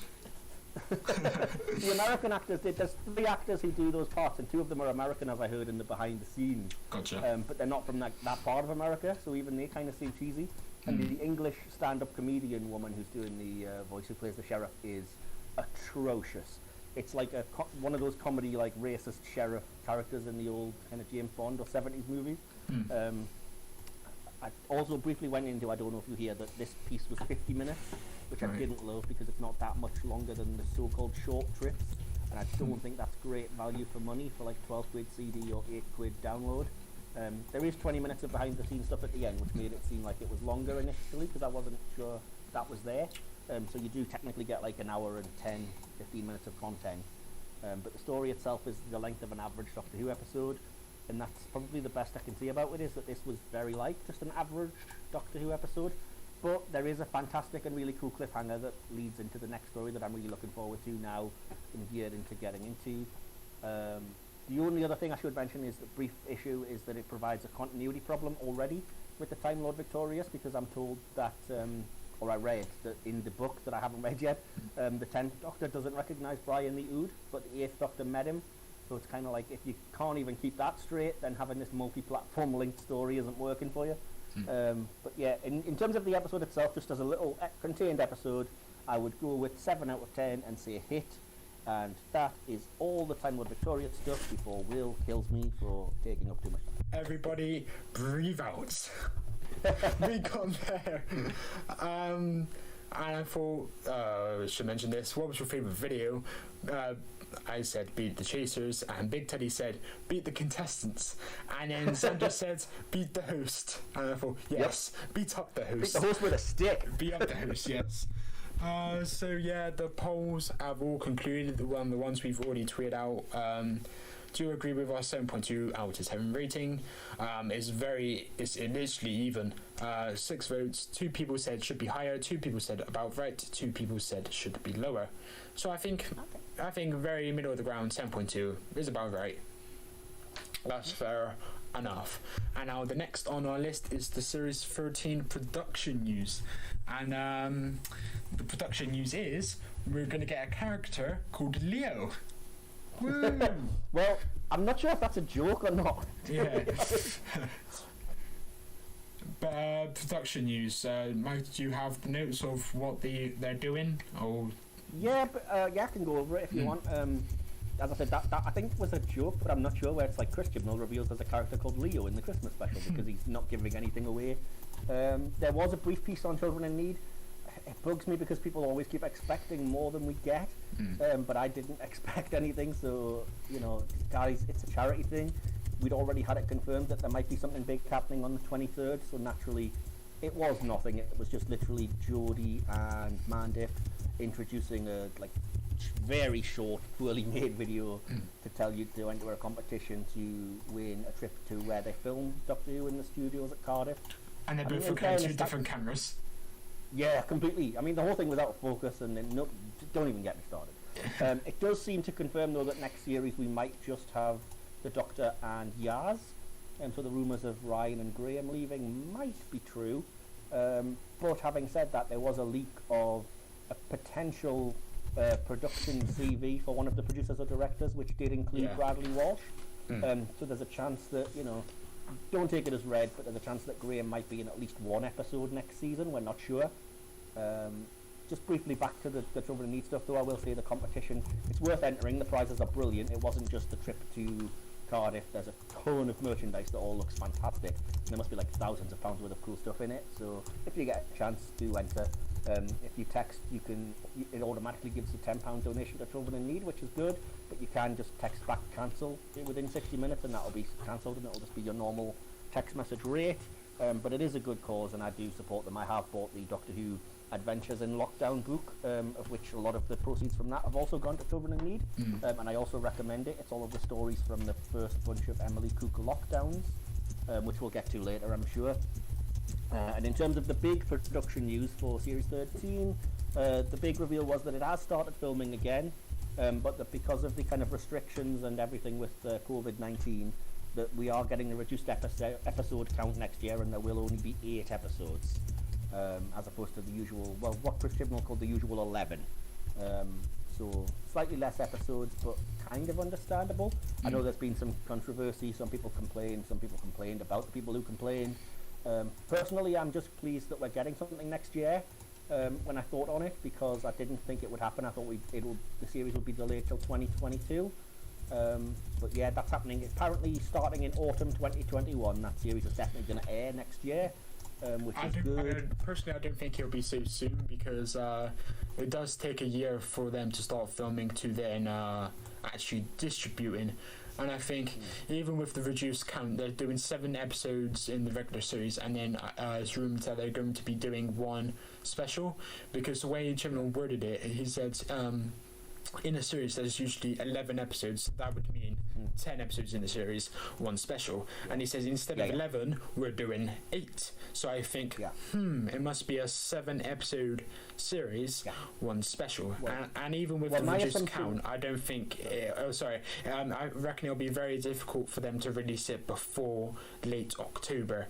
The American actors did. There's 3 actors who do those parts, and 2 of them are American, as I heard in the behind the scenes. Gotcha. But they're not from that part of America, so even they kind of seem cheesy. And the English stand-up comedian woman who's doing the voice, who plays the sheriff, is atrocious. It's like one of those comedy, like, racist sheriff characters in the old kind of James Bond or 70s movies. I also briefly went into, I don't know if you hear, that this piece was 50 minutes, which I didn't love because it's not that much longer than the so-called short trips, and I don't think that's great value for money for like 12 quid CD or 8 quid download. There is 20 minutes of behind-the-scenes stuff at the end, which made it seem like it was longer initially because I wasn't sure that was there. So you do technically get like an hour and 10, 15 minutes of content. But the story itself is the length of an average Doctor Who episode, and that's probably the best I can say about it, is that this was very like just an average Doctor Who episode. But there is a fantastic and really cool cliffhanger that leads into the next story that I'm really looking forward to now and geared into getting into. The only other thing I should mention is the brief issue is that it provides a continuity problem already with the Time Lord Victorious, because I'm told that, or I read that in the book that I haven't read yet, the 10th Doctor doesn't recognise Brian the Ood, but the 8th Doctor met him. So it's kind of like, if you can't even keep that straight, then having this multi-platform linked story isn't working for you. But yeah, in terms of the episode itself, just as a little contained episode, I would go with 7 out of 10 and say hit. And that is all the Time Lord Victoria stuff before Will kills me for taking up too much time. Everybody, breathe out. We got there. And I thought, I should mention this. What was your favourite video? I said beat the chasers, and Big Teddy said beat the contestants, and then Sandra said beat the host, and I thought yes, beat up the host. Beat the host with a stick. Beat up the host, yes. So yeah, the polls have all concluded. The ones we've already tweeted out. Do you agree with our 7.2 out of 10 rating? It's literally even. 6 votes. 2 people said should be higher. 2 people said about right. 2 people said should be lower. So I think very middle of the ground. 7.2 is about right. That's fair enough. And now the next on our list is the Series 13 production news. And the production news is we're going to get a character called Leo. Woo! Well, I'm not sure if that's a joke or not. Yeah. But production news. Mike, do you have notes of what they're doing? Or yeah, but I can go over it if you want. As I said, that I think was a joke, but I'm not sure. Where it's like Chris Chibnall reveals there's a character called Leo in the Christmas special because he's not giving anything away. There was a brief piece on Children in Need. It bugs me because people always keep expecting more than we get, but I didn't expect anything. So guys, it's a charity thing. We'd already had it confirmed that there might be something big happening on the 23rd. So naturally, it was nothing. It was just literally Jodie and Mandip introducing a very short, poorly made video to tell you to enter a competition to win a trip to where they filmed Doctor Who in the studios at Cardiff. And they're both looking at 2 different cameras. Yeah, completely. I mean, the whole thing was out of focus, and then don't even get me started. It does seem to confirm, though, that next series we might just have the Doctor and Yaz, and so the rumours of Ryan and Graham leaving might be true. But having said that, there was a leak of a potential production CV for one of the producers or directors, which did include Bradley Walsh. So there's a chance that, don't take it as read, but there's a chance that Graham might be in at least one episode next season. We're not sure. Just briefly back to the Children in Need stuff, though, I will say the competition, it's worth entering. The prizes are brilliant. It wasn't just the trip to Cardiff. There's a ton of merchandise that all looks fantastic. And there must be like thousands of pounds worth of cool stuff in it. So if you get a chance, do enter. If you text, it automatically gives a £10 donation to Children in Need, which is good, but you can just text back cancel within 60 minutes and that'll be cancelled and it'll just be your normal text message rate. But it is a good cause, and I do support them. I have bought the Doctor Who Adventures in Lockdown book, of which a lot of the proceeds from that have also gone to children in need, and I also recommend it. It's all of the stories from the first bunch of Emily Cook lockdowns, which we'll get to later, I'm sure. And in terms of the big production news for Series 13, the big reveal was that it has started filming again, but that because of the kind of restrictions and everything with COVID-19, that we are getting a reduced episode count next year, and there will only be 8 episodes, as opposed to the usual, well, what Chris Chibnall called the usual 11. So slightly less episodes, but kind of understandable. I know there's been some controversy. Some people complained about the people who complained. Personally, I'm just pleased that we're getting something next year. When I thought on it, because I didn't think it would happen. I thought the series would be delayed till 2022. But yeah, that's happening. Apparently, starting in autumn 2021, that series is definitely going to air next year, which is good. Personally, I don't think it'll be so soon, because it does take a year for them to start filming to then actually distributing. And I think even with the reduced count, they're doing 7 episodes in the regular series, and then it's rumored that they're going to be doing 1 special, because the way Chibnall worded it, he said in a series there's usually 11 episodes. That would mean 10 episodes in the series, 1 special. And he says instead of 11, we're doing 8. So I think, it must be a 7 episode series, 1 special. Well, and even with the reduced count, I don't think. I reckon it'll be very difficult for them to release it before late October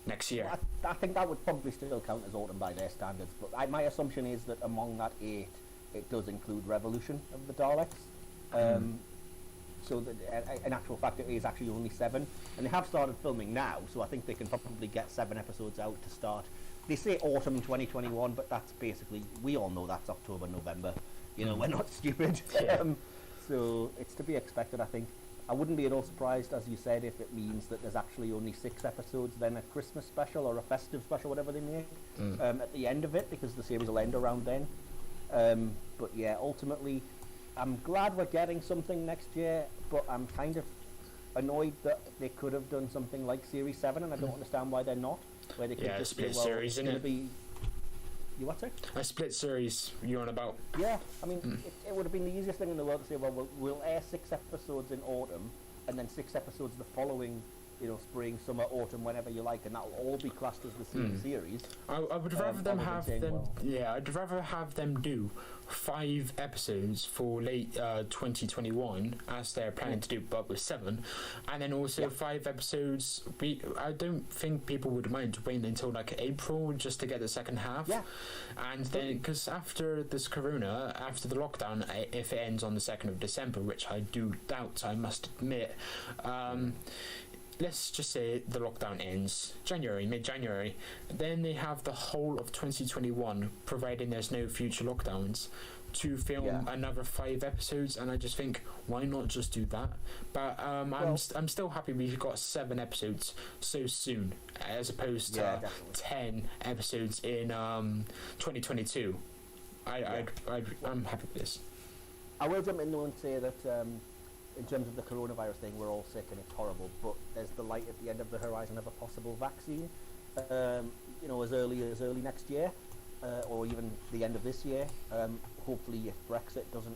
next year. Well, I think that would probably still count as autumn by their standards. But my assumption is that among that 8, it does include Revolution of the Daleks. So that, in actual fact, it is actually only 7, and they have started filming now, so I think they can probably get 7 episodes out to start. They say autumn 2021, but that's basically, we all know that's October, November. You know, we're not stupid. So it's to be expected, I think. I wouldn't be at all surprised, as you said, if it means that there's actually only 6 episodes, then a Christmas special or a festive special, whatever they make, at the end of it, because the series will end around then. But yeah, ultimately, I'm glad we're getting something next year, but I'm kind of annoyed that they could have done something like Series 7, and I don't understand why they're not. Where they could just split say, well, series, isn't it? You what, sir? A split series you're on about. Yeah, I mean, it would have been the easiest thing in the world to say, well, we'll air 6 episodes in autumn, and then 6 episodes the following, spring, summer, autumn, whenever you like, and that'll all be classed as the same series. I would rather I'd rather have them do 5 episodes for late 2021, as they're planning to do, but with 7, and then also 5 episodes. I don't think people would mind waiting until like April just to get the second half. And then, because after this corona, after the lockdown, if it ends on the 2nd of December, which I do doubt, I must admit, let's just say the lockdown ends mid-January, then they have the whole of 2021, providing there's no future lockdowns, to film another 5 episodes. And I just think, why not just do that? But I'm still happy we got 7 episodes so soon, as opposed to 10 episodes in 2022. I'm happy with this. I will jump in though and say that in terms of the coronavirus thing, we're all sick and it's horrible, but there's the light at the end of the horizon of a possible vaccine, as early next year, or even the end of this year. Hopefully, if Brexit doesn't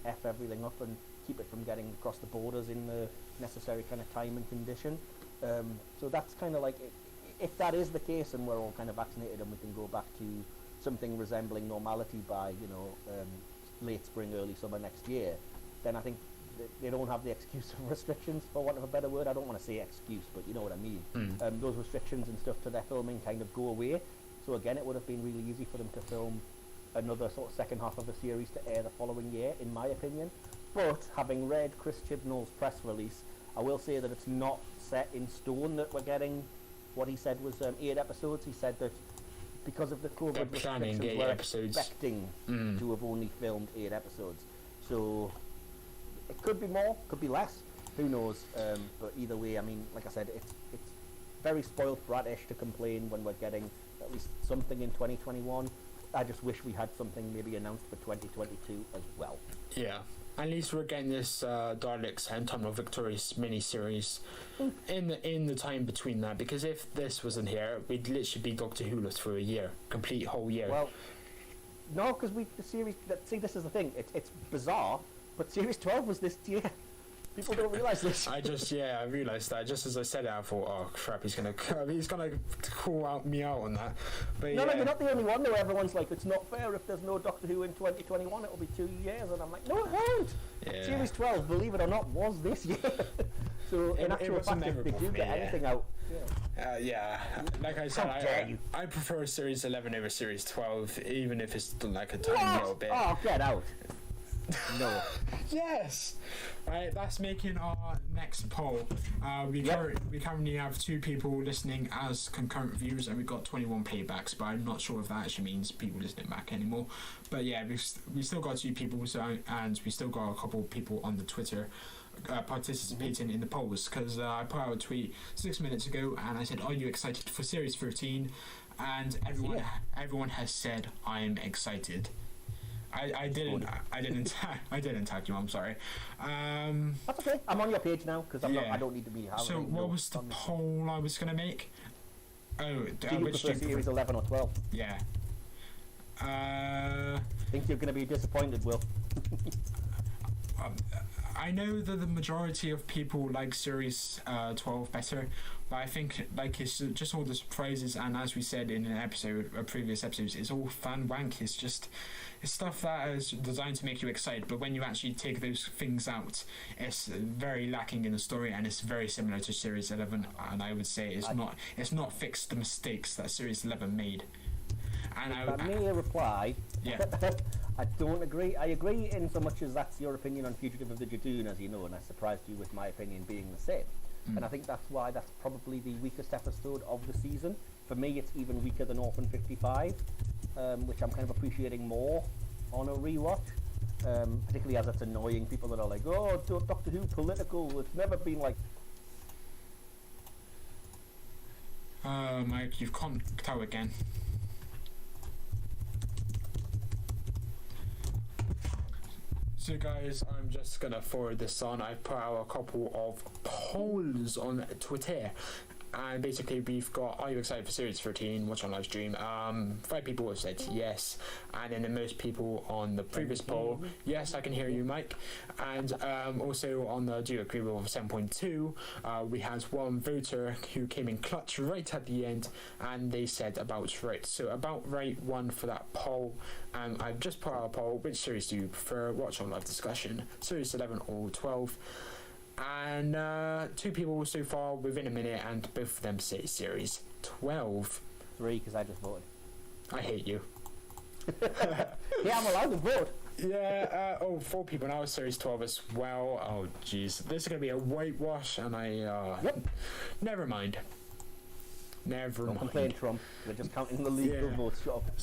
F everything up and keep it from getting across the borders in the necessary kind of time and condition. So that's kind of like, if that is the case and we're all kind of vaccinated and we can go back to something resembling normality by, late spring, early summer next year, then I think they don't have the excuse of restrictions, for want of a better word. I don't want to say excuse, but you know what I mean. Those restrictions and stuff to their filming kind of go away. So again, it would have been really easy for them to film another sort of second half of the series to air the following year, in my opinion. But having read Chris Chibnall's press release, I will say that it's not set in stone that we're getting what he said was 8 episodes. He said that because of the COVID restrictions, we're expecting to have only filmed 8 episodes. So it could be more, could be less, who knows. But either way, I mean, like I said, it's very spoiled bratish to complain when we're getting at least something in 2021. I just wish we had something maybe announced for 2022 as well. Yeah. At least we're getting this Daleks and Tunnel Victorious mini-series in the time between that, because if this wasn't here, we'd literally be Doctor Who-less for a year, complete whole year. Well, no, because the series. See, this is the thing. It's bizarre, but Series 12 was this year. People don't realise this. I realised that. Just as I said it, I thought, oh crap, he's gonna call me out on that. But No, you're not the only one though. Everyone's like, it's not fair if there's no Doctor Who in 2021. It'll be 2 years, and I'm like, no, it won't. Yeah. Series 12, believe it or not, was this year. So in actual fact, if they do get anything out, like I said, I prefer Series 11 over Series 12, even if it's like a tiny little bit. Oh, get out. No. Yes! Right, that's making our next poll. We currently have 2 people listening as concurrent viewers, and we've got 21 playbacks, but I'm not sure if that actually means people listening back anymore. But yeah, we still got 2 people, and we still got a couple of people on the Twitter participating in the polls, because I put out a tweet 6 minutes ago, and I said, are you excited for Series 13? And everyone has said, I'm excited. I didn't tag you. I'm sorry. That's okay. I'm on your page now because I don't need to be. So what was the poll I was gonna make? Oh, do you prefer Series 11 or 12? Yeah. Think you're gonna be disappointed, Will? I know that the majority of people like Series 12 better, but I think like it's just all the surprises, and as we said in previous episodes, it's all fan wank. It's stuff that is designed to make you excited, but when you actually take those things out, it's very lacking in the story, and it's very similar to Series 11. And I would say it's not fixed the mistakes that Series 11 made. And I may reply. Yeah. I don't agree. I agree in so much as that's your opinion on Fugitive of the Jadoon, as you know, and I surprised you with my opinion being the same. And I think that's why that's probably the weakest episode of the season. For me, it's even weaker than Orphan 55, which I'm kind of appreciating more on a rewatch. Particularly as it's annoying people that are like, oh, Doctor Who political. It's never been like. Mike, you've conked out again. So guys, I'm just gonna forward this on. I put out a couple of polls on Twitter, and basically we've got, are you excited for Series 13? Watch on live stream. 5 people have said yes, and then the most people on the previous poll, yes, I can hear you, Mike. And also on the do you agree with 7.2, we had one voter who came in clutch right at the end, and they said about right. So about right won for that poll. I've just put out a poll, which series do you prefer? Watch on live discussion, Series 11 or 12. And 2 people so far within a minute, and both of them say Series 12. 3, because I just voted. I hate you. Yeah, I'm allowed to vote. Yeah, 4 people now, Series 12 as well. Oh jeez, this is going to be a whitewash, and never mind. Don't complain, Trump. We're just counting the legal votes. Shut up.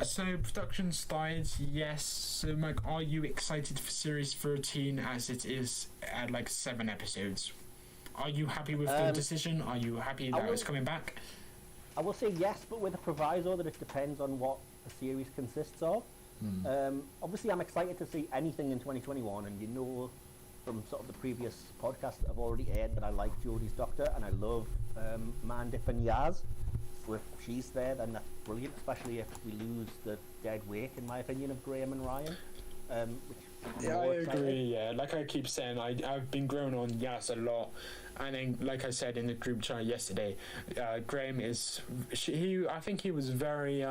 So production started, yes. So Mike, are you excited for Series 13 as it is at like 7 episodes? Are you happy with the decision? Are you happy that it's coming back? I will say yes, but with a proviso that it depends on what the series consists of. Obviously, I'm excited to see anything in 2021, and you know from sort of the previous podcasts that have already aired that I like Jodie's Doctor, and I love Mandip and Yaz. If she's there, then that's brilliant, especially if we lose the dead weight, in my opinion, of Graham and Ryan. I agree. Yeah, like I keep saying, I've been growing on Yaz a lot, and then like I said in the group chat yesterday, Graham I think he was very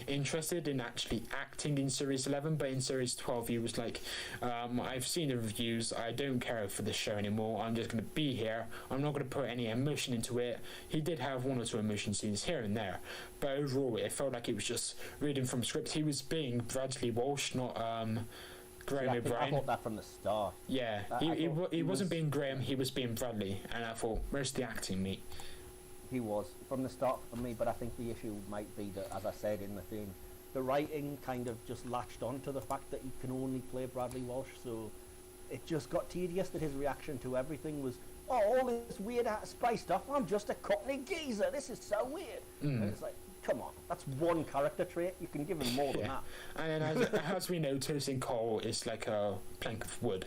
interested in actually acting in Series 11, but in Series 12 he was like, I've seen the reviews, I don't care for this show anymore, I'm just going to be here, I'm not going to put any emotion into it. He did have 1 or 2 emotion scenes here and there, but overall it felt like he was just reading from script. He was being Bradley Walsh, not Graham O'Brien. I thought that from the start. Yeah, he wasn't being Graham, he was being Bradley, and I thought, where's the acting, mate? He was from the start for me, but I think the issue might be that, as I said in the thing, the writing kind of just latched on to the fact that he can only play Bradley Walsh, so it just got tedious that his reaction to everything was, oh, all this weird spy stuff, I'm just a Cockney geezer, this is so weird. And it's like, come on, that's one character trait. You can give him more than that. And then as we know, Tosin Cole is like a plank of wood.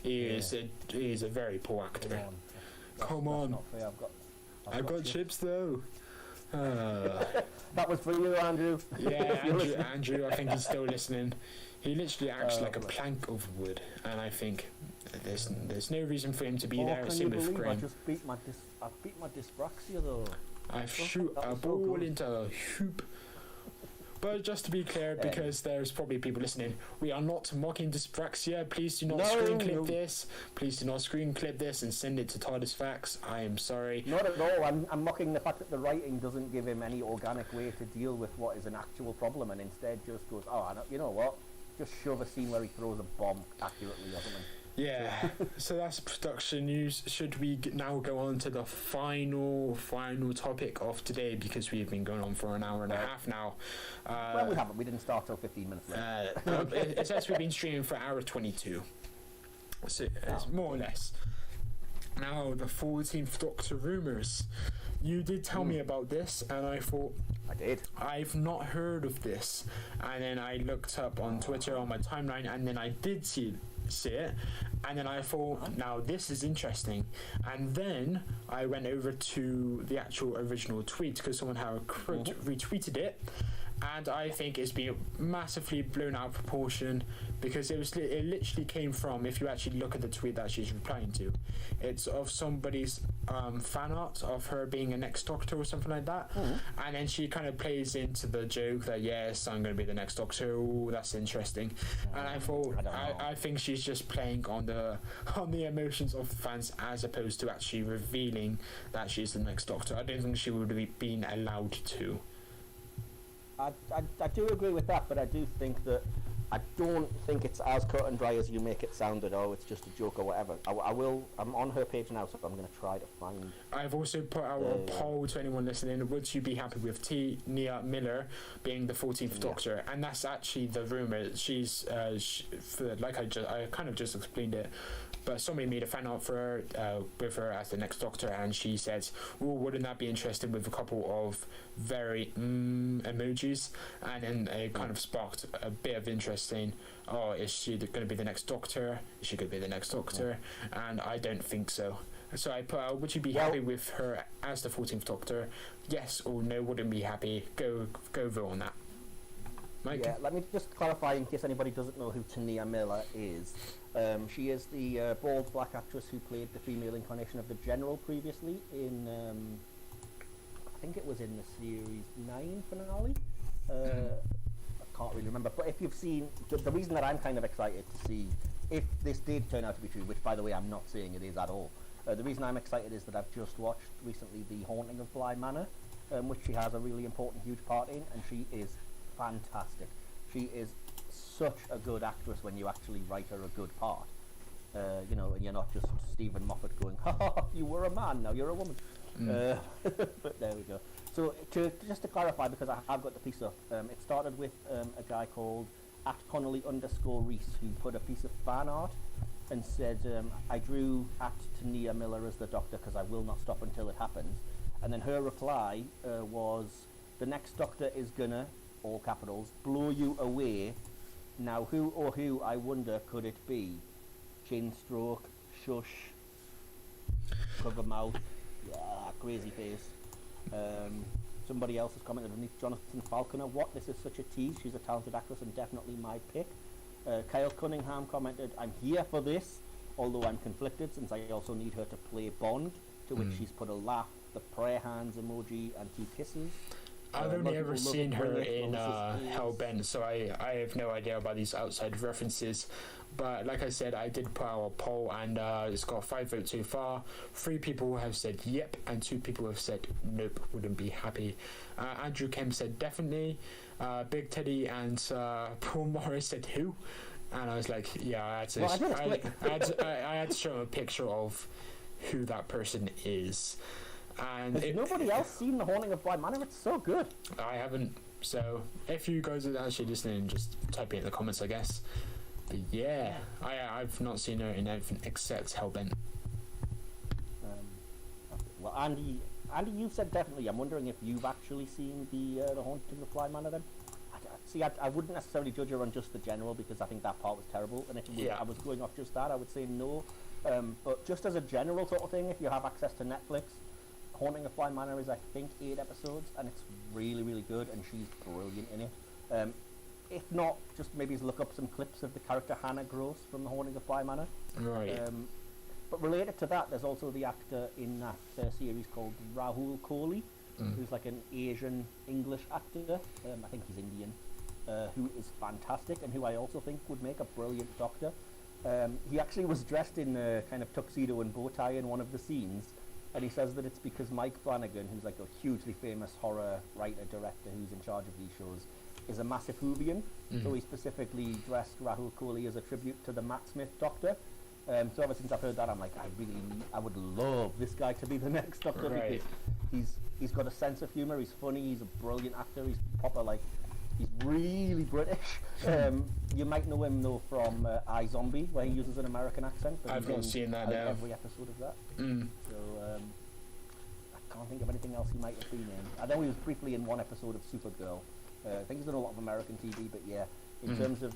He is a very poor actor. Come on. Not fair. I've got chips though. That was for you, Andrew. Yeah, Andrew, I think he's still listening. He literally acts like a plank of wood, and I think there's no reason for him to be there. Same with Graham. I just beat my dyspraxia though. I shoot a ball into a hoop. But just to be clear, because there's probably people listening, we are not mocking dyspraxia. Please do not screen clip this. Please do not screen clip this and send it to TARDIS Facts. I am sorry. Not at all. I'm mocking the fact that the writing doesn't give him any organic way to deal with what is an actual problem, and instead just goes, you know what? Just shove a scene where he throws a bomb accurately or something. Yeah, so that's production news. Should we now go on to the final topic of today, because we've been going on for an hour and a half now. Well, we haven't. We didn't start till 15 minutes late. It says we've been streaming for hour 22. So it's more or less. Now, the 14th Doctor rumours. You did tell me about this, and I thought... I did. I've not heard of this. And then I looked up on Twitter, on my timeline, and then I did see it, and then I thought, now this is interesting. And then I went over to the actual original tweet, because someone had retweeted it, and I think it's been massively blown out of proportion, because it literally came from, if you actually look at the tweet that she's replying to, it's of somebody's fan art of her being a next Doctor or something like that. And then she kind of plays into the joke that, yes, I'm going to be the next Doctor. Oh, that's interesting. And I thought, I think she's just playing on the emotions of the fans, as opposed to actually revealing that she's the next Doctor. I don't think she would have been allowed to. I do agree with that, but I do think that I don't think it's as cut and dry as you make it sound at all. It's just a joke or whatever. I'm on her page now, so I'm going to try to find... I've also put out a poll to anyone listening. Would you be happy with Nia Miller being the 14th Doctor? And that's actually the rumour. She's, I kind of just explained it, but somebody made a fan art for her, with her as the next Doctor, and she said, wouldn't that be interesting, with a couple of very emojis, and then it kind of sparked a bit of interest saying, is she going to be the next Doctor? Is she going to be the next Doctor? And I don't think so. So I put out, would you be happy with her as the 14th Doctor? Yes or no, wouldn't be happy. Go vote on that. Mike? Yeah, let me just clarify in case anybody doesn't know who Nia Miller is. She is the bald black actress who played the female incarnation of the General previously in, I think it was in the Series 9 finale. I can't really remember, but if you've seen, the reason that I'm kind of excited to see if this did turn out to be true, which by the way I'm not saying it is at all, the reason I'm excited is that I've just watched recently The Haunting of Bly Manor, which she has a really important, huge part in, and she is fantastic. She is such a good actress when you actually write her a good part, and you're not just Stephen Moffat going, ha, you were a man, now you're a woman. But there we go. So just to clarify, because I've got the piece up, it started with a guy called @Connolly_Reese, who put a piece of fan art and said, I drew @Nia Miller as the Doctor because I will not stop until it happens. And then her reply was, the next Doctor is gonna, all capitals, blow you away. Now who, I wonder, could it be? Chin stroke, shush, cover mouth, crazy face. Somebody else has commented underneath, Jonathan Falconer, what, this is such a tease, she's a talented actress and definitely my pick. Kyle Cunningham commented, I'm here for this, although I'm conflicted since I also need her to play Bond, to which she's put a laugh, the prayer hands emoji and 2 kisses. I've only ever seen her in Hellbent, so I have no idea about these outside references. But like I said, I did put out a poll, and it's got 5 votes so far. 3 people have said yep, and 2 people have said nope, wouldn't be happy. Andrew Kemp said definitely. Big Teddy and Paul Morris said who? And I was like, yeah, I had to show him a picture of who that person is. And has nobody else seen The Haunting of Bly Manor? It's so good. I haven't, so if you guys are actually listening, just type it in the comments, I guess. But yeah, I've not seen her in anything except Hellbent. Well, Andy Andy, you said definitely. I'm wondering if you've actually seen the Haunting of Fly Manor then? I wouldn't necessarily judge her on just the general because I think that part was terrible. And if I was going off just that, I would say no. But just as a general sort of thing, if you have access to Netflix, Haunting of Fly Manor is, I think, 8 episodes, and it's really, really good, and she's brilliant in it. If not, just maybe look up some clips of the character Hannah Gross from The Haunting of Fly Manor. Right. But related to that, there's also the actor in that series called Rahul Kohli, who's like an Asian English actor. I think he's Indian, who is fantastic and who I also think would make a brilliant Doctor. He actually was dressed in a kind of tuxedo and bow tie in one of the scenes, and he says that it's because Mike Flanagan, who's like a hugely famous horror writer, director who's in charge of these shows, is a massive Whovian. So he specifically dressed Rahul Kohli as a tribute to the Matt Smith Doctor. So ever since I've heard that, I'm like, I would love this guy to be the next Doctor, because he's got a sense of humour, he's funny, he's a brilliant actor, he's proper, like, he's really British. You might know him though from iZombie, where he uses an American accent. But I've not seen that now. Every episode of that. So I can't think of anything else he might have been in. I know he was briefly in one episode of Supergirl. I think he's done a lot of American TV, but yeah, in terms of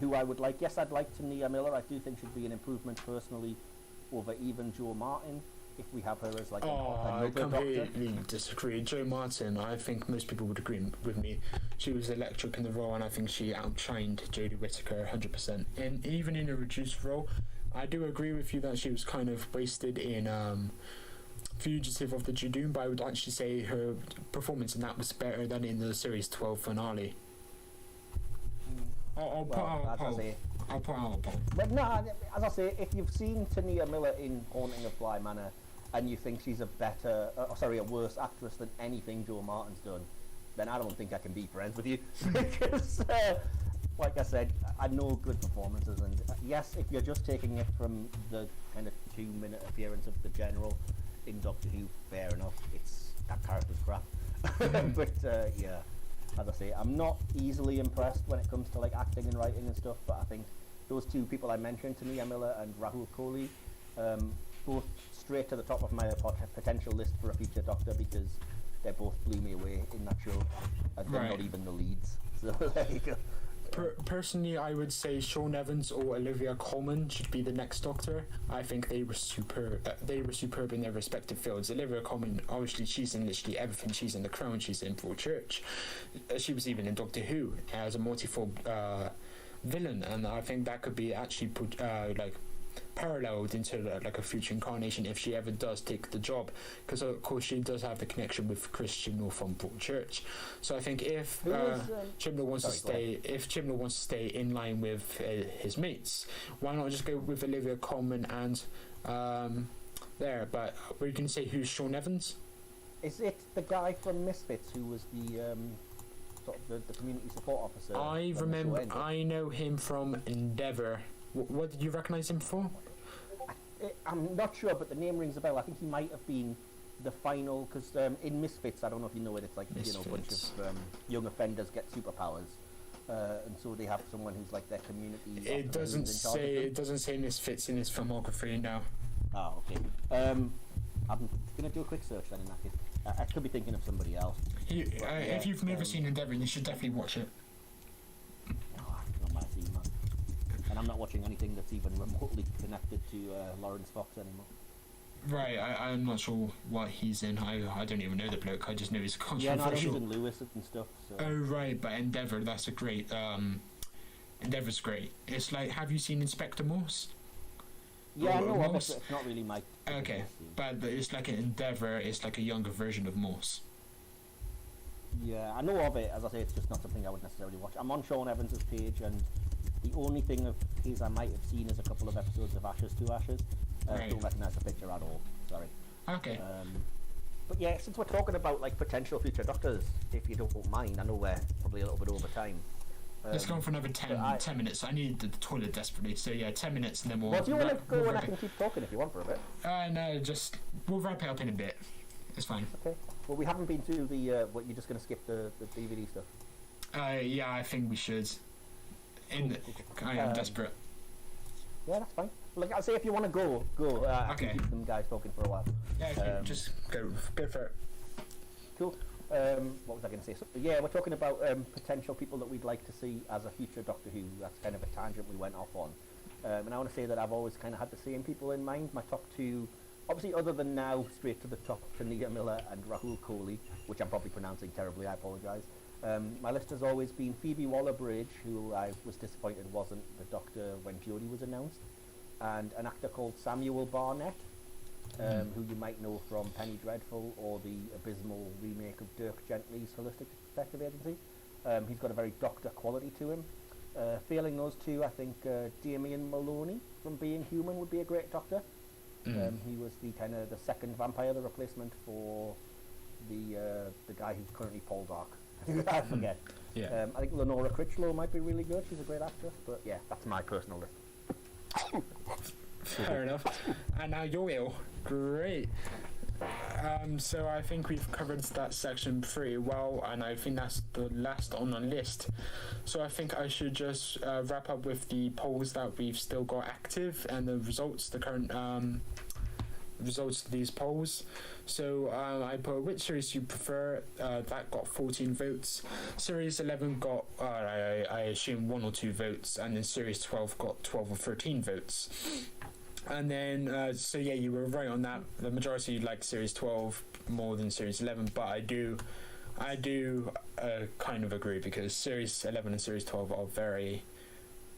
who I would like, yes, I'd like Tania Miller. I do think she'd be an improvement personally over even Jo Martin if we have her as like I completely disagree. Jo Martin, I think most people would agree with me. She was electric in the role, and I think she outshined Jodie Whittaker 100%. And even in a reduced role, I do agree with you that she was kind of wasted in Fugitive of the Judoon, but I would actually say her performance in that was better than in the series 12 finale. I'll put out a poll. But no, as I say, if you've seen Tania Miller in Haunting of Fly Manor and you think she's a worse actress than anything Jo Martin's done, then I don't think I can be friends with you. Because, like I said, I know good performances, and yes, if you're just taking it from the kind of 2-minute appearance of the General in Doctor Who, fair enough, that character's crap. But yeah, as I say, I'm not easily impressed when it comes to like acting and writing and stuff, but I think those two people I mentioned, Tania Miller and Rahul Kohli, both straight to the top of my potential list for a future Doctor, because they both blew me away in that show, and they're not even the leads. So there you go. Personally, I would say Sean Evans or Olivia Colman should be the next Doctor. I think they were superb in their respective fields. Olivia Colman, obviously, she's in literally everything. She's in The Crown, she's in Broadchurch. She was even in Doctor Who as a multifold villain, and I think that could be actually put paralleled into like a future incarnation if she ever does take the job, because of course she does have the connection with Chris Chibnall from Broadchurch. So I think if Chibnall wants to stay in line with his mates, why not just go with Olivia Colman and there? But were you going to say who's Sean Evans? Is it the guy from Misfits who was the sort of the community support officer? I know him from Endeavour. What did you recognise him for? I'm not sure, but the name rings a bell. I think he might have been the final, because in Misfits, I don't know if you know it, it's like Misfits. A bunch of young offenders get superpowers, and so they have someone who's like their community. It doesn't say Misfits in his filmography now. Ah, okay. I'm gonna do a quick search then in that case. I could be thinking of somebody else. If you've never seen Endeavour, you should definitely watch it. No, I've not seen that. And I'm not watching anything that's even remotely connected to Lawrence Fox anymore. Right, I'm not sure what he's in. I don't even know the bloke. I just know he's controversial. Yeah, no, he's in Lewis and stuff. So. Oh right, but Endeavour, that's a great. Endeavour's great. It's like, have you seen Inspector Morse? Yeah, I know of it, but it's not really my. Okay, but it's like an Endeavour. It's like a younger version of Morse. Yeah, I know of it. As I say, it's just not something I would necessarily watch. I'm on Sean Evans's page, and the only thing of his I might have seen is a couple of episodes of Ashes to Ashes. Right. Don't recognise the picture at all. Sorry. Okay. But yeah, since we're talking about like potential future Doctors, if you don't mind, I know we're probably a little bit over time. Let's go on for another 10 minutes. I need the toilet desperately, so yeah, 10 minutes and then we'll... Well, do you want to go and I can keep talking if you want for a bit? No, we'll wrap it up in a bit. It's fine. Okay. Well, we haven't been through the... what, you're just going to skip the DVD stuff? Yeah, I think we should. I am desperate. Yeah, that's fine. Look, I'll say if you want to go. I Okay. can keep them guys talking for a while. Yeah, okay, just go for it. Cool. What was I going to say? So, yeah, we're talking about potential people that we'd like to see as a future Doctor Who. That's kind of a tangent we went off on. And I want to say that I've always kind of had the same people in mind. My top two, obviously other than now, straight to the top, Tania Miller and Rahul Kohli, which I'm probably pronouncing terribly, I apologise. My list has always been Phoebe Waller-Bridge, who I was disappointed wasn't the Doctor when Jodie was announced, and an actor called Samuel Barnett, who you might know from Penny Dreadful or the abysmal remake of Dirk Gently's Holistic Detective Agency. He's got a very Doctor quality to him. Failing those two, I think Damien Maloney from Being Human would be a great Doctor. He was the kind of the second vampire, the replacement for the guy who's currently Paul Dark. I forget. Yeah. I think Lenora Critchlow might be really good. She's a great actress. But yeah, that's my personal list. Fair enough. And now you're ill. Great. So I think we've covered that section pretty well, and I think that's the last on the list. So I think I should just wrap up with the polls that we've still got active and the results, the current results of these polls. So I put which series you prefer. That got 14 votes. Series 11 got I assume 1 or 2 votes, and then Series 12 got 12 or 13 votes. And then so yeah, you were right on that. The majority like Series 12 more than Series 11, but I do kind of agree, because Series 11 and Series 12 are very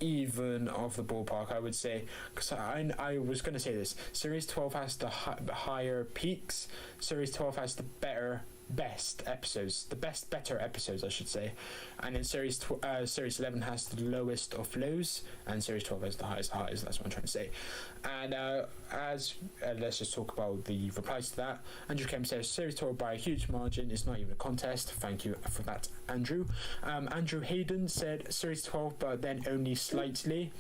even of the ballpark, I would say, because I was going to say this. Series 12 has the higher peaks. Series 12 has the better episodes, I should say, and then Series 11 has the lowest of lows, and Series 12 has the highest highs. That's what I'm trying to say. And let's just talk about the replies to that. Andrew Kemp says Series 12 by a huge margin. It's not even a contest. Thank you for that, Andrew. Andrew Hayden said Series 12, but then only slightly.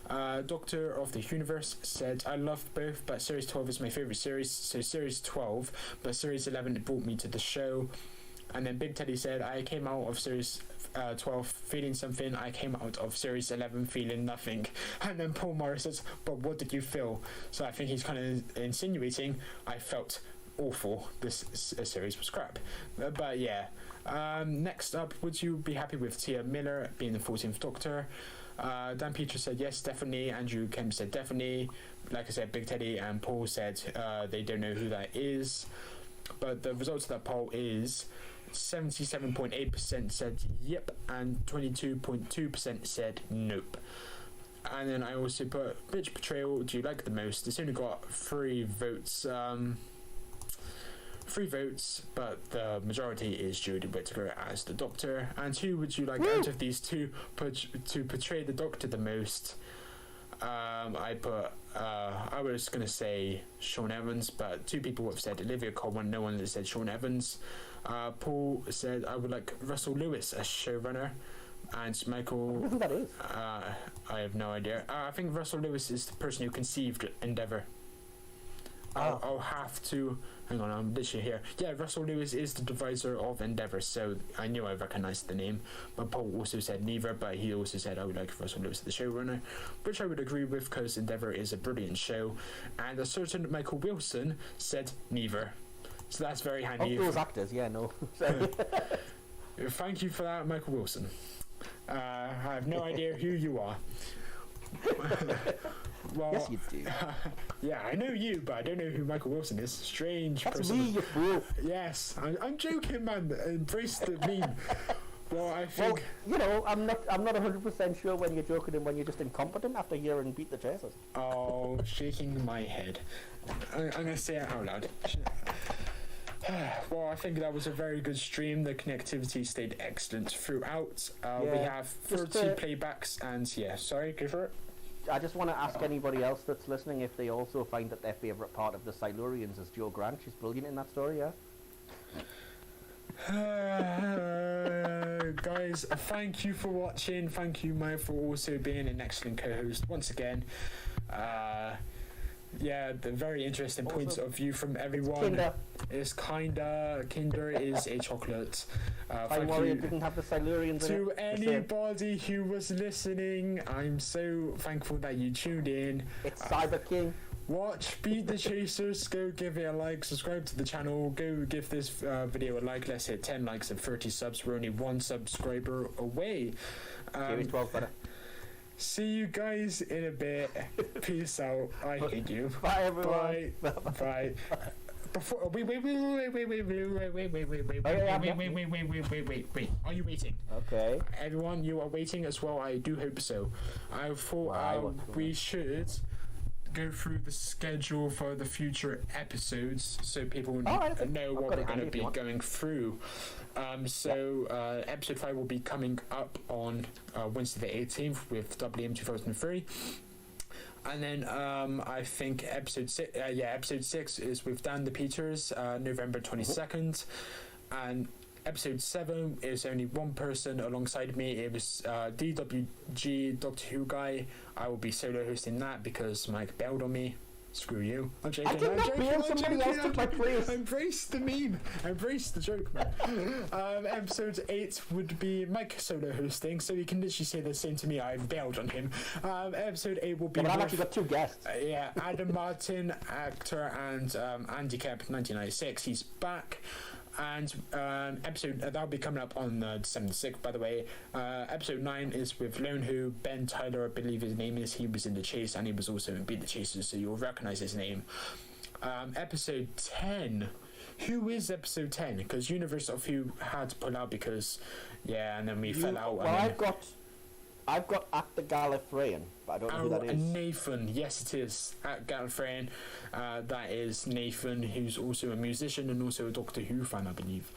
Doctor of the Universe said, I love both, but Series 12 is my favourite series, so Series 12, but Series 11 brought me to the show. And then Big Teddy said, I came out of Series 12 feeling something, I came out of Series 11 feeling nothing. And then Paul Morris says, but what did you feel? So I think he's kind of insinuating, I felt awful, this series was crap. But yeah, next up, would you be happy with Tia Miller being the 14th Doctor? Dan Peters said yes, definitely. Andrew Kemp said definitely. Like I said, Big Teddy and Paul said they don't know who that is. But the results of that poll is 77.8% said yep, and 22.2% said nope. And then I also put which portrayal do you like the most? It's only got 3 votes. 3 votes, but the majority is Jodie Whittaker as the Doctor. And who would you like out of these two to portray the Doctor the most? I was going to say Sean Evans, but 2 people have said Olivia Colman, no one has said Sean Evans. Paul said I would like Russell Lewis as showrunner. And Michael... I don't know who that is. I have no idea. I think Russell Lewis is the person who conceived Endeavour. I'll have to... Hang on, I'm literally here. Yeah, Russell Lewis is the deviser of Endeavour, so I knew I recognised the name. But Paul also said neither, but he also said I would like Russell Lewis the showrunner, which I would agree with, because Endeavour is a brilliant show. And a certain Michael Wilson said neither. So that's very handy. Of those actors, yeah, no. Thank you for that, Michael Wilson. I have no idea who you are. Well, yes, you do. Yeah, I know you, but I don't know who Michael Wilson is. Strange That's person. me, you fool. Yes, I'm joking, man. Embrace the meme. Well, I think. Well, you know, I'm not 100% sure when you're joking and when you're just incompetent after hearing Beat the Chasers. Oh, shaking my head. I'm gonna say it out loud. Well, I think that was a very good stream. The connectivity stayed excellent throughout. We have 30 playbacks, and yeah, sorry, go for it. I just want to ask anybody else that's listening if they also find that their favourite part of the Silurians is Jo Grant. She's brilliant in that story, yeah? Guys, thank you for watching. Thank you, Mo, for also being an excellent co-host once again. Yeah, the very interesting Also, points of view from everyone. Kinder. Is Kinder is a chocolate. Time Thank Warrior you didn't have the Silurians in to it. anybody who was listening. I'm so thankful that you tuned in. It's Cyber King. Watch Beat the Chasers. Go give it a like. Subscribe to the channel. Go give this video a like. Let's hit 10 likes and 30 subs. We're only one subscriber away. Series 12 better. See you guys in a bit. Peace out. I hate you. Bye, everyone. Bye. Bye. Before wait. Are you waiting? Okay. Everyone, you are waiting as well. I do hope so. I thought we should go through the schedule for the future episodes so people know what we're going to be going through. Episode 5 will be coming up on Wednesday the 18th with WM 2003. And then I think episode 6 is with Dan the Peters, November 22nd. And episode 7 is only one person alongside me. It was DWG Doctor Who guy. I will be solo hosting that because Mike bailed on me. Screw you. I'm joking. I did not bail, somebody else took my place. Embrace the meme. Embrace the joke, man. Episode 8 would be Mike solo hosting, so you can literally say the same to me. I bailed on him. Episode 8 will be. But I've actually got 2 guests. Adam Martin, actor, and Andy Kemp, 1996. He's back. And episode that'll be coming up on December 6th, by the way. Episode 9 is with Lone Who, Ben Tyler, I believe his name is. He was in The Chase, and he was also in Beat the Chasers, so you'll recognize his name. Episode 10. Who is episode 10? Because Universe of Who had to pull out because, and then we fell out. Well, I've got at the Gallifreyan, but I don't know who that is. Nathan, yes it is, at Gallifreyan. That is Nathan, who's also a musician and also a Doctor Who fan, I believe.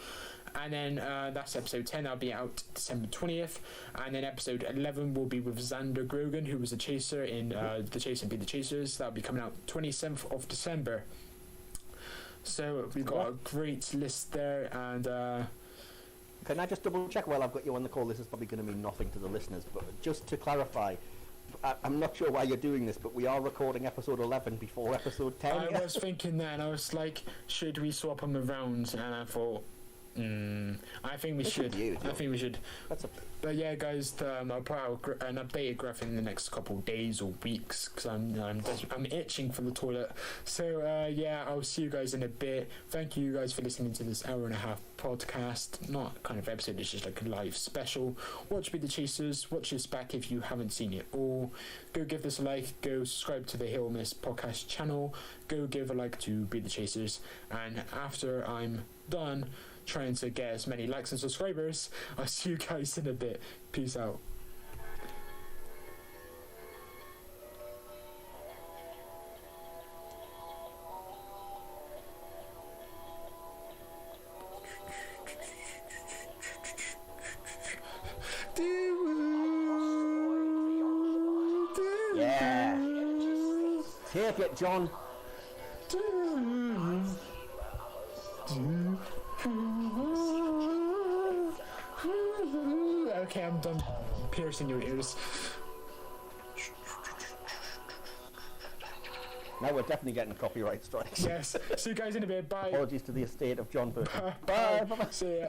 And then that's episode 10, that'll be out December 20th. And then episode 11 will be with Xander Grogan, who was a chaser in The Chase and Be the Chasers. That'll be coming out 27th of December. So we've got a great list there, and can I just double check while I've got you on the call? This is probably going to mean nothing to the listeners, but just to clarify, I'm not sure why you're doing this, but we are recording episode 11 before episode 10. I was thinking that, I was like, should we swap them around? And I thought, I think we should. I think we should. But yeah, guys, I'll put out an updated graphic in the next couple of days or weeks because I'm itching for the toilet. So I'll see you guys in a bit. Thank you guys for listening to this hour-and-a-half podcast. Not kind of episode, it's just like a live special. Watch Beat the Chasers. Watch this back if you haven't seen it all. Go give this a like. Go subscribe to the HoM podcast channel. Go give a like to Beat the Chasers. And after I'm done trying to get as many likes and subscribers, I'll see you guys in a bit. Peace out. Yeah. Take it, John. Okay, I'm done piercing your ears. Now we're definitely getting a copyright strike. Yes. See you guys in a bit. Bye. Apologies to the estate of John Burton. Bye. Bye. See ya.